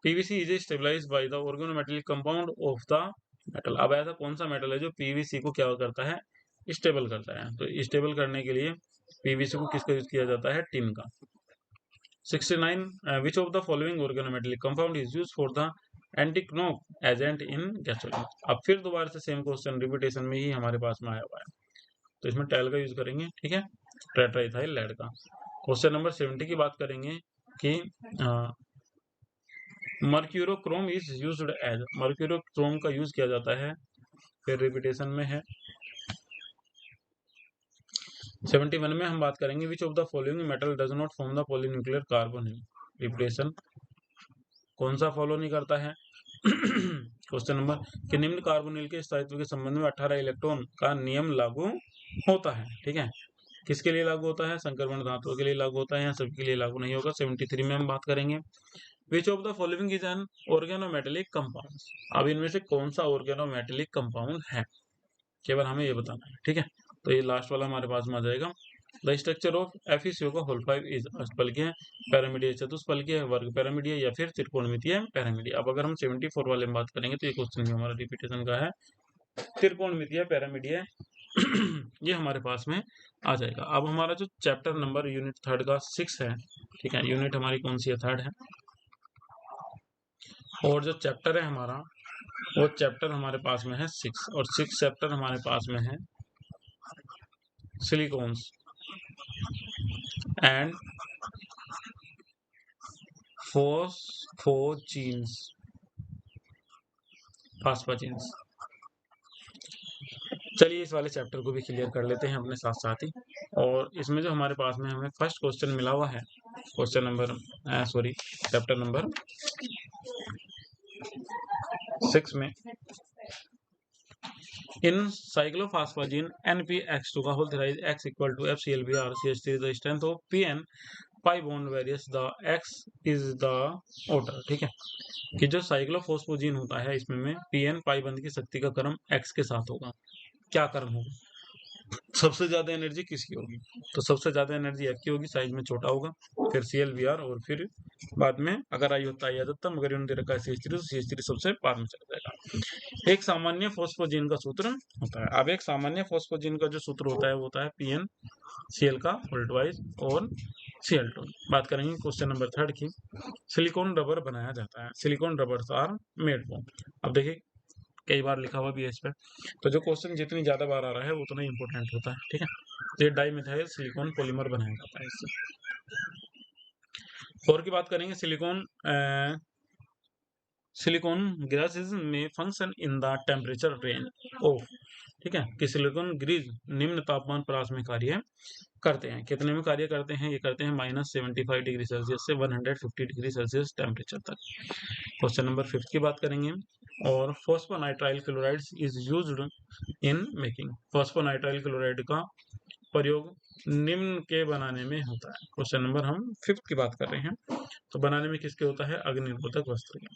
PVC is stabilized by the organometallic compound of the metal. अब ऐसा कौन सा मेटल है जो PVC को क्या करता है? स्टेबल करता है। तो स्टेबल करने के लिए PVC को किसका यूज किया जाता है? टिन का। 69, which of the following organometallic compound is used for the antiknock agent in gasoline. अब फिर दोबारा से सेम क्वेश्चन रिपीटेशन में ही हमारे पास में आया हुआ है, तो इसमें टेल का यूज करेंगे, ठीक है, टेट्राइथाइल लेड का। क्वेश्चन नंबर 70 की बात करेंगे कि मर्क्यूरोक्रोम इज यूज्ड एज, मर्क्यूरोक्रोम का यूज किया जाता है, फिर रिपीटेशन में है। 71 में हम बात करेंगे, which of the following metal does not form the polynuclear carbonyl, repetition कौन सा फॉलो नहीं करता है? क्वेश्चन नंबर कि निम्न कार्बोनिल के स्थायित्व के संबंध में 18 इलेक्ट्रॉन का नियम लागू होता है, ठीक है। किसके लिए लागू होता है? संक्रमण धातुओं के लिए लागू होता है, या सभी के लिए लागू नहीं होगा। 73 में हम बात करेंगे, which of the following is an organometallic compound, अब इनमें से कौन सा ऑर्गेनोमेटेलिक कंपाउंड है, केवल हमें ये बताना है, ठीक है। तो ये लास्ट वाला हमारे पास में आ जाएगा। द स्ट्रक्चर ऑफ FeCO का होल 5 इज अष्टफलकीय, पैरामीडिय, चतुष्फलकीय, वर्ग पैरामीडिय, या फिर त्रिकोणमितीय पैरामीडिय। अब अगर हम 74 वाले में बात करेंगे तो ये क्वेश्चन भी हमारा रिपीटेशन का है, त्रिकोणमितीय पैरामीडिय ये हमारे पास में आ जाएगा। अब हमारा जो चैप्टर नंबर यूनिट 3 का 6 है, ठीक है, यूनिट हमारी कौन सी है? 3 है, और जो चैप्टर है हमारा वो चैप्टर हमारे पास में है 6, और 6 चैप्टर हमारे पास में है सिलिकॉन्स एंड फॉस्फोजीन्स, फास्फाजीन्स। चलिए इस वाले चैप्टर को भी क्लियर कर लेते हैं अपने साथ साथ ही, और इसमें जो हमारे पास में हमें फर्स्ट क्वेश्चन मिला हुआ है, क्वेश्चन नंबर चैप्टर नंबर 6 में, इन साइक्लोफॉस्फाजीन NPX2 का whole thrice X equal to FClBr CH3 the strength of PN pi bond various the X is the order, ठीक है, कि जो साइक्लोफॉस्फोजीन होता है इसमें में PN पाई बंध की शक्ति का क्रम X के साथ होगा। क्या क्रम होगा? सबसे ज्यादा एनर्जी किसकी होगी? तो सबसे ज्यादा एनर्जी F की होगी, साइज में छोटा होगा, फिर ClBr, और फिर बाद में अगर आई होता है आ जाता, मगर इन्होंने दे रखा है CH3, तो CH3 सबसे बाद में चला जाएगा। एक सामान्य फॉस्फोजीन का सूत्र होता है। अब एक सामान्य फॉस्फोजीन का जो सूत्र होता है वो होता है PnCl का उल्टवाइज और Cl2। बात करेंगे क्वेश्चन नंबर 3 की, सिलिकॉन रबर बनाया जाता है, silicone rubbers are made from. अब देखिए कई बार लिखा हुआ भी है इस पर, तो जो क्वेश्चन जितनी ज्यादा बार आ रहा है उतना ही इंपॉर्टेंट होता है, ठीक है। तो ये डाई मिथाइल सिलिकॉन पॉलीमर बनाया जाता है इससे। 4 की बात करेंगे, सिलिकॉन ग्रीसेस में function in the temperature range of, ठीक है, कि सिलिकॉन ग्रीस निम्न तापमान परास में कार्य करते हैं। कितने में कार्य करते हैं? ये करते हैं -75 डिग्री सेल्सियस से 150 डिग्री सेल्सियस टेम्परेचर तक। क्वेश्चन नंबर 5 की बात करेंगे, और phosphonitrile chloride is used in making. Phosphonitrile chloride का प्रयोग निम्न के बनाने में होता है। क्वेश्चन नंबर हम 5 की बात कर रहे हैं, तो बनाने में किसके होता है? अग्निरोधक वस्त्र के,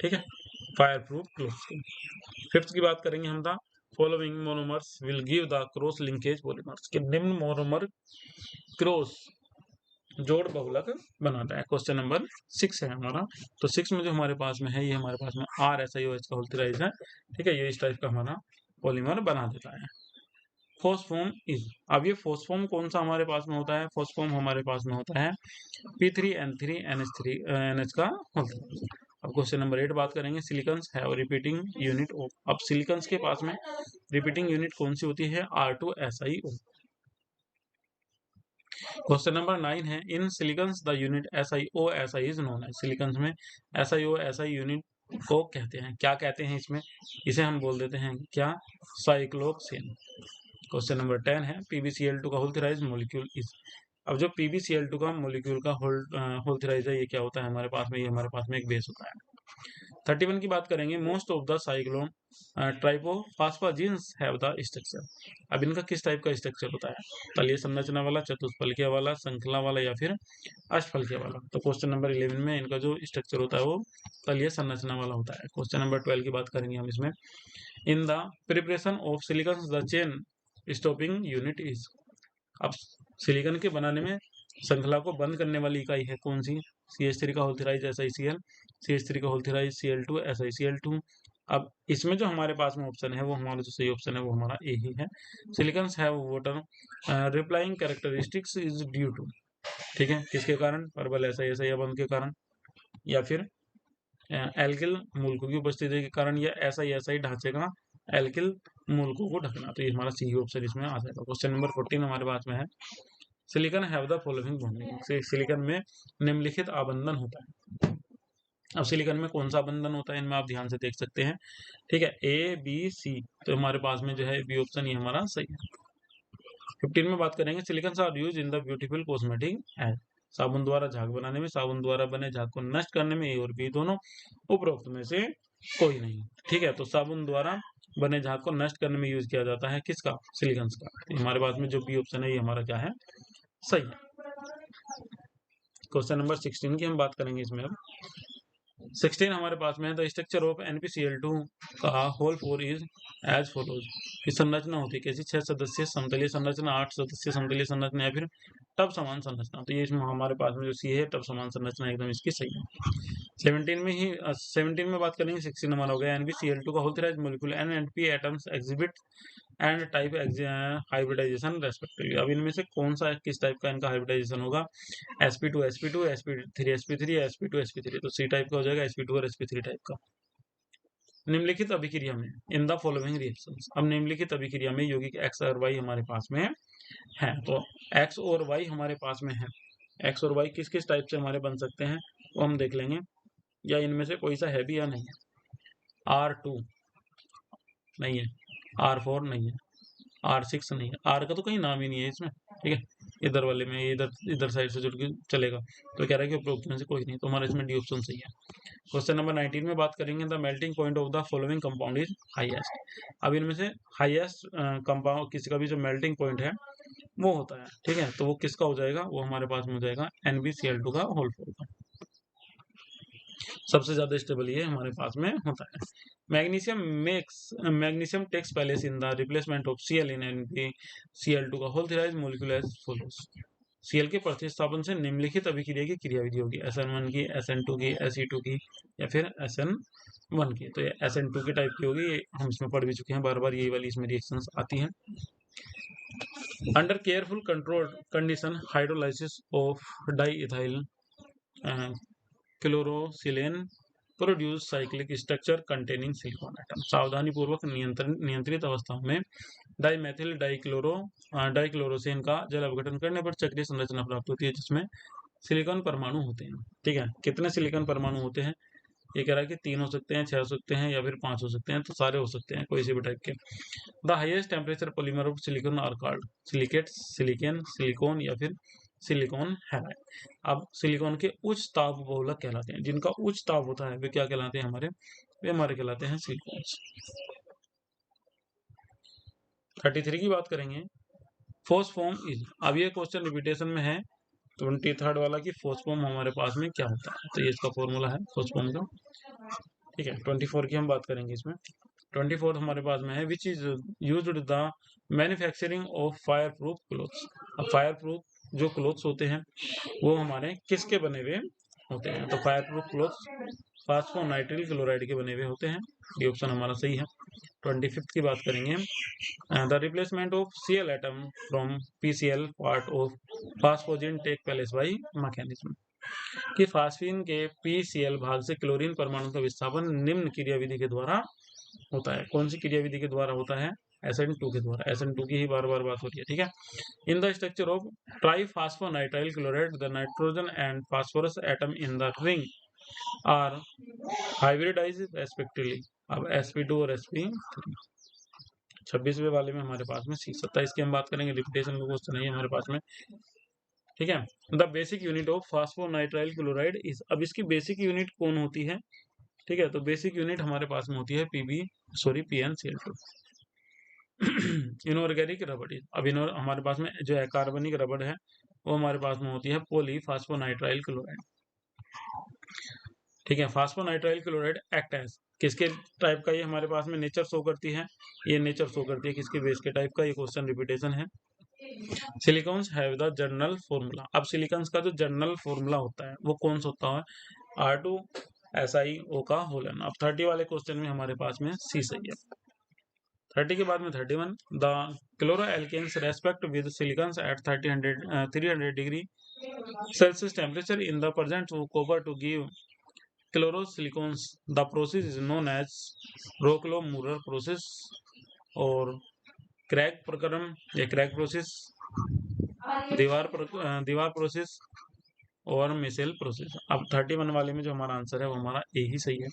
ठीक है, फायर प्रूफ क्लोथ्स के। 5th की बात करेंगे हम, था following monomers will give the cross linkage polymers, के निम्न मोनोमर क्रॉस जोड़ बहुलक बनाता है। क्वेश्चन नंबर 6 है हमारा, तो 6 में जो हमारे पास में है, ये हमारे पास में RSiOH का होल्थराइज है, ठीक है, ये इस टाइप का हमारा पॉलीमर बना देता है। फॉस्फोम इज, अब ये फॉस्फोम कौन सा हमारे पास में होता है? फॉस्फोम हमारे पास में होता है P3N3NH का होल्थराइज। अब क्वेश्चन नंबर 8 बात करेंगे, silicones have repeating unit of. अब सिलिकॉन्स के पास में रिपीटिंग यूनिट कौन सी होती है? R2SiO। क्वेश्चन नंबर 9 है, in silicones the unit SiO is known है। सिलिकॉन्स में SiO यूनिट को कहते हैं, क्या कहते हैं इसमें? इसे हम बोल देते हैं क्या? साइक्लोक्सेन। क्वेश्चन नंबर 10 है, PbCl2 का होल्थराइज मॉलिक्यूल इज। अब जो PbCl2 का मॉलिक्यूल का होल्थराइज है, ये क्या होता है हमारे पास में? ये हमारे पास में एक बेस होता है। 31 की बात करेंगे, most of the cyclotriphosphazenes have the structure. अब इनका किस टाइप का स्ट्रक्चर होता है? तलीय संरचना वाला, चतुष्फलकीय वाला, श्रृंखला वाला, या फिर अष्टफलकीय वाला? तो क्वेश्चन नंबर 11 में इनका जो स्ट्रक्चर होता है वो तलीय संरचना वाला होता है। क्वेश्चन नंबर 12 की बात करेंगे हम इसमें, in the preparation of silicon the chain stopping unit is. अब सिलिकॉन के बनाने में श्रृंखला को बंद करने वाली इकाई है कौन सी? CH3 का होल्थराइज SiCl, CH3 का होल्थराइज Cl2 SiCl2। अब इसमें जो हमारे पास में ऑप्शन है, वो हमारा जो सही ऑप्शन है वो हमारा ए ही है। Silicones have water repelling characteristics is due to, ठीक है, किसके कारण? प्रबल SiSi बंध के कारण, या फिर एल्किल मूलकों की उपस्थिति के कारण, या SiSi ढांचे का एल्किल मूलकों को ढकना। तो ये हमारा सी ऑप्शन इसमें आ जाएगा। क्वेश्चन नंबर 14 हमारे पास में है, silicon have the following bonding. Silicon में निम्नलिखित आबंधन होता है। अब सिलिकॉन में कौन सा आबंधन होता है? इनमें आप ध्यान से देख सकते हैं, ठीक है, A B C। तो हमारे पास में जो है बी ऑप्शन ये हमारा सही है। 15 में बात करेंगे, silicones are used in the beautiful cosmetic as. साबुन द्वारा झाग बनाने में, साबुन द्वारा बने झाग को नष्ट करने में, ए और बी दोनों, उपरोक्त में से कोई नहीं, ठीक है। तो साबुन द्वारा बने झाग को नष्ट करने में यूज किया जाता है किसका? सिलिकॉन्स का। तो हमारे पास में जो बी ऑप्शन है ये हमारा क्या है? सही है। क्वेश्चन नंबर 16 की हम बात करेंगे इसमें। अब 16 हमारे पास में है, द स्ट्रक्चर ऑफ NpCl2 का whole four is as follows. की संरचना होती है कैसी? 6 सदस्यीय समतलीय संरचना, 8 सदस्यीय समतलीय संरचना, या फिर टब समान संरचना। तो ये इसमें हमारे पास में जो सी है टब समान संरचना एकदम इसकी सही है। 17 में बात करेंगे, 16 नंबर हो गया, NbCl2 का होल्थराइज molecule N and P atoms exhibit and type hybridisation respectively. अब इनमें से कौन सा किस टाइप का इनका हाइब्रिडाइजेशन होगा? sp2 sp2, sp3 sp3, sp2 sp3। तो सी टाइप का हो जाएगा sp2 और sp3 टाइप का। निम्नलिखित अभिक्रिया में, इन द फॉलोइंग रिएक्शंस। अब निम्नलिखित अभिक्रिया में यौगिक X और Y हमारे पास में है, तो X और Y हमारे पास में है। X और Y किस किस टाइप से हमारे बन सकते हैं वो हम देख लेंगे, या इनमें से कोई सा है भी या नहीं है। R2 नहीं है, R4 नहीं है, R6 नहीं है, R का तो कहीं नाम ही नहीं है इसमें, ठीक है। इधर वाले में इधर साइड से जुड़ के चलेगा, तो कह रहा है कि उपरोक्त में से कोई नहीं, तो हमारा इसमें डी ऑप्शन सही है। क्वेश्चन नंबर 19 में बात करेंगे, the melting point of the following compound is highest. अब इनमें से हाईएस्ट कंपाउंड किसी का भी जो मेल्टिंग पॉइंट है वो होता है, ठीक है, तो वो किसका हो जाएगा? वो हमारे पास में हो जाएगा NbCl2 का होल फोर का। सबसे ज्यादा स्टेबल ये हमारे पास में होता है। Magnesium takes place in the replacement of Cl in NbCl2 का होल्थराइज मॉलिक्यूल एज फॉलोज। Cl के प्रतिस्थापन से निम्नलिखित अभिक्रिया की क्रियाविधि होगी, SN1 की, SN2 की, Se2 की, या फिर SN1 की। तो ये SN2 के टाइप की होगी, हम इसमें पढ़ भी चुके हैं बार बार, यही वाली इसमें रिएक्शंस आती हैं। Under careful control condition hydrolysis of diethyl chlorosilane produce cyclic structure containing silicon atom. सावधानी पूर्वक नियंत्रित अवस्था में डाइमेथिल डाइक्लोरोसिन का जल अपघटन करने पर चक्रीय संरचना प्राप्त होती है, जिसमें सिलिकॉन परमाणु होते हैं। ठीक है, कितने सिलिकॉन परमाणु होते हैं? ये कह रहा है कि 3 हो सकते हैं, 6 हो सकते हैं या फिर 5 हो सकते हैं, तो सारे हो सकते हैं कोई से भी टाइप के। The highest temperature polymer of silicone are called silicate, silicone, silicone या फिर सिलिकॉन हैलाइड। अब सिलिकॉन के उच्च ताप बहुलक कहलाते हैं, जिनका उच्च ताप होता है वे क्या कहलाते हैं हमारे? वे हमारे कहलाते हैं सिलिकॉन्स। 33 की बात करेंगे, फोस्फोम इज। अब ये क्वेश्चन रिपीटेशन में है 23rd वाला की फोस्फोम हमारे पास में क्या होता है, तो ये इसका फॉर्मूला है फोस्फोम का। ठीक है, 24 की हम बात करेंगे इसमें। 24 हमारे पास में है, which is used the manufacturing of fire proof clothes. अब फायर प्रूफ जो क्लोथ्स होते हैं वो हमारे किसके बने हुए होते हैं? तो फायर प्रूफ क्लोथ्स फास्फोनाइट्रिल क्लोराइड के बने हुए होते हैं, ये ऑप्शन हमारा सही है। 25 की बात करेंगे, the replacement of Cl atom from PCl part of phosphazene take place by mechanism. कि फास्फीन के PCl भाग से क्लोरीन परमाणु का विस्थापन निम्न क्रियाविधि के द्वारा होता है। कौन सी क्रियाविधि के द्वारा होता है? SN2 के द्वारा। SN2 की ही बार बार बात हो रही है। ठीक है, in the structure of triphosphonitrile chloride the nitrogen and phosphorus atom in the ring are hybridised respectively. अब sp2 और sp3। 26वें वाले में हमारे पास में 27 की हम बात करेंगे, रिपीटेशन का क्वेश्चन है हमारे पास में। ठीक है, the basic unit of phosphonitrile chloride is. अब इसकी बेसिक यूनिट कौन होती है? ठीक है, तो बेसिक यूनिट हमारे पास में होती है PnCl2। इनऑर्गेनिक रबड़। अब हमारे पास में जो है कार्बनिक रबड़ है वो हमारे पास में होती है पॉलीफास्फोनाइट्राइल क्लोराइड। ठीक है, फास्फोनाइट्राइल क्लोराइड एक्ट एज किसके टाइप का? ये हमारे पास में नेचर शो करती है, ये नेचर शो करती है किसके बेस के टाइप का? ये क्वेश्चन रिपीटेशन है। Silicones have the journal formula. अब सिलिकॉन्स का जो जर्नल फॉर्मूला होता है वो कौन सा होता है? R2SiO का होलन। अब 30 वाले क्वेश्चन में हमारे पास में सी सही है। 30 के बाद में 31, the chloroalkanes respect with silicons at 300 degree Celsius temperature in the presence of copper to give chlorosilicons. The process is known as Rochow Muller process और क्रैक प्रक्रम या क्रैक प्रोसेस, दीवार प्रोसेस और मिसेल प्रोसेस। अब 31 वाले में जो हमारा आंसर है वो हमारा ए ही सही है,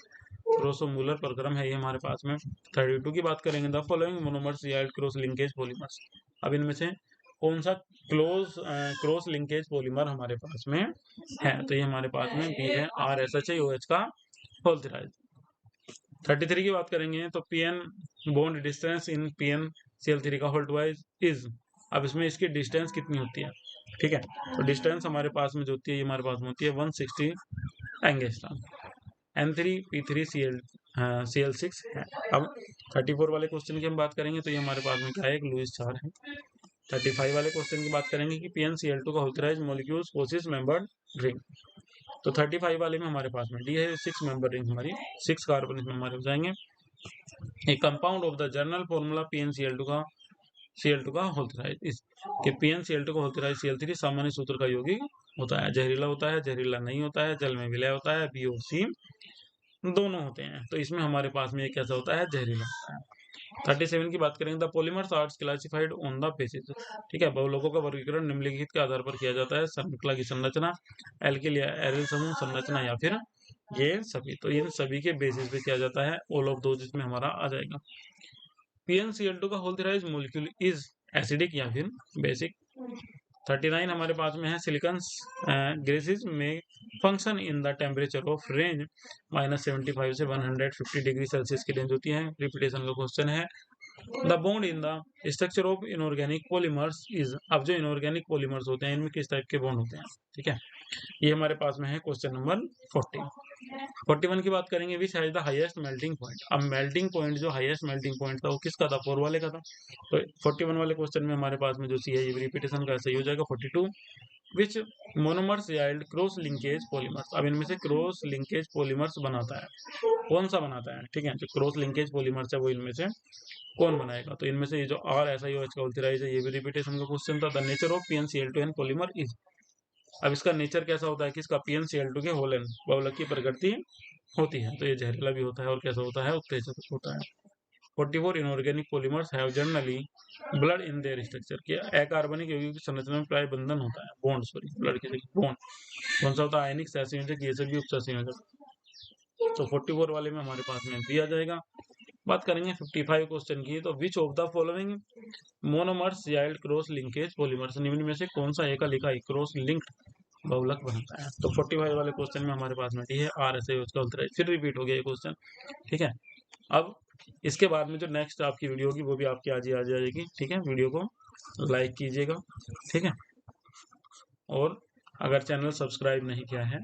क्रोसो-मूलर प्रक्रम है ये हमारे पास में। 32 की बात करेंगे, the following monomers yield cross linkage polymers. अब इनमें से कौन सा क्रॉस लिंकेज पॉलीमर हमारे पास में है? तो ये हमारे पास में बी है, RSHIOH का होल्थिराइज। 33 की बात करेंगे तो PN bond distance in PnCl3 का होल्टवाइज इज। अब इसमें इसकी डिस्टेंस कितनी होती है? ठीक है, तो डिस्टेंस हमारे पास में जो होती है ये हमारे पास में होती है 160 एंगस्ट्रॉम। N3P3Cl6 है। अब 34 वाले क्वेश्चन की हम बात करेंगे तो ये हमारे पास में क्या है? एक लुईस चार है। 35 वाले क्वेश्चन की बात करेंगे कि PnCl2 का होल्थराइज मॉलिक्यूल्स पोसेस मेंबर्ड रिंग। तो 35 वाले में हमारे पास में डी है, 6 मेंबर रिंग हमारी 6 कार्बन इसमें हमारे हो जाएंगे। एक compound of the journal formula PnCl2 का होल्थराइज इस कि PnCl2 का होल्थराइज Cl3 सामान्य सूत्र का यौगिक होता है। जहरीला होता है, जहरीला नहीं होता है, जल में विलय होता है, B और C दोनों होते हैं। तो इसमें हमारे पास में एक कैसा होता है? जहरीला होता है। 37 की बात करेंगे, the polymers are classified on the basis. ठीक है, बहुलकों का वर्गीकरण निम्नलिखित के आधार पर किया जाता है: श्रृंखला की संरचना, एल्किल या एरिल समूह संरचना, या फिर ये सभी। तो इन सभी के बेसिस पे किया जाता है, ऑल ऑफ दो जिसमें हमारा आ जाएगा। PnCl2 का होल्थराइज मॉलिक्यूल इज एसिडिक या फिर बेसिक। 39 हमारे पास में है, सिलिकॉन्स ग्रेसिस में function in the temperature of range -75 से 150 डिग्री सेल्सियस की रेंज होती है। रिपीटेशन का क्वेश्चन है। The bond in the structure of inorganic polymers is. अब जो इनऑर्गेनिक पॉलीमर्स होते हैं इनमें किस टाइप के बॉन्ड होते हैं? ठीक है, ये हमारे पास में है क्वेश्चन नंबर 40। 41 की बात करेंगे, विच has the highest melting point. अब मेल्टिंग पॉइंट जो हाईएस्ट मेल्टिंग पॉइंट था वो किसका था? 4 वाले का था। तो 41 वाले क्वेश्चन में हमारे पास में जो सी है ये रिपीटेशन का सही हो जाएगा। 42, which monomers yield cross linkage polymers. अब इनमें से क्रॉस लिंकेज पॉलीमर्स बनाता है, कौन सा बनाता है? ठीक है, जो क्रॉस लिंकेज पॉलीमर्स है वो इनमें से कौन बनाएगा? तो इनमें से ये जो RSIOH का होल्थराइज है ये भी रिपीटेशन का क्वेश्चन था। The nature of PnCl2 and polymer is. अब इसका नेचर कैसा होता है? किसका? PnCl2 के होलन बहुलक की प्रकृति होती है, तो ये जहरीला भी होता है और कैसा होता है? उत्तेजक होता है। 44 inorganic polymers have generally blood in their structure. कि अकार्बनिक यौगिक की संरचना में प्राय बंधन होता है, बॉन्ड, सॉरी ब्लड की जगह बॉन्ड। कौन सा होता है? आयनिक सहसंयोजक, ये सभी उपसंयोजक। तो 44 वाले में हमारे पास में भी आ जाएगा। बात करेंगे 55 क्वेश्चन की, तो which of the following monomers yield cross linkage polymers, निम्न में से कौन सा एकल इकाई क्रॉस लिंक्ड बहुलक बनाता है? तो 45 वाले क्वेश्चन में हमारे पास में डी है RSA, उसका उत्तर है। फिर रिपीट हो गया ये क्वेश्चन, ठीक है। अब इसके बाद में जो नेक्स्ट आपकी वीडियो होगी वो भी आपकी आज ही आ जाएगी, ठीक है। वीडियो को लाइक कीजिएगा, ठीक है। और अगर चैनल सब्सक्राइब नहीं किया है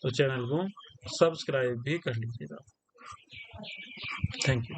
तो चैनल को सब्सक्राइब भी कर लीजिएगा। Thank you.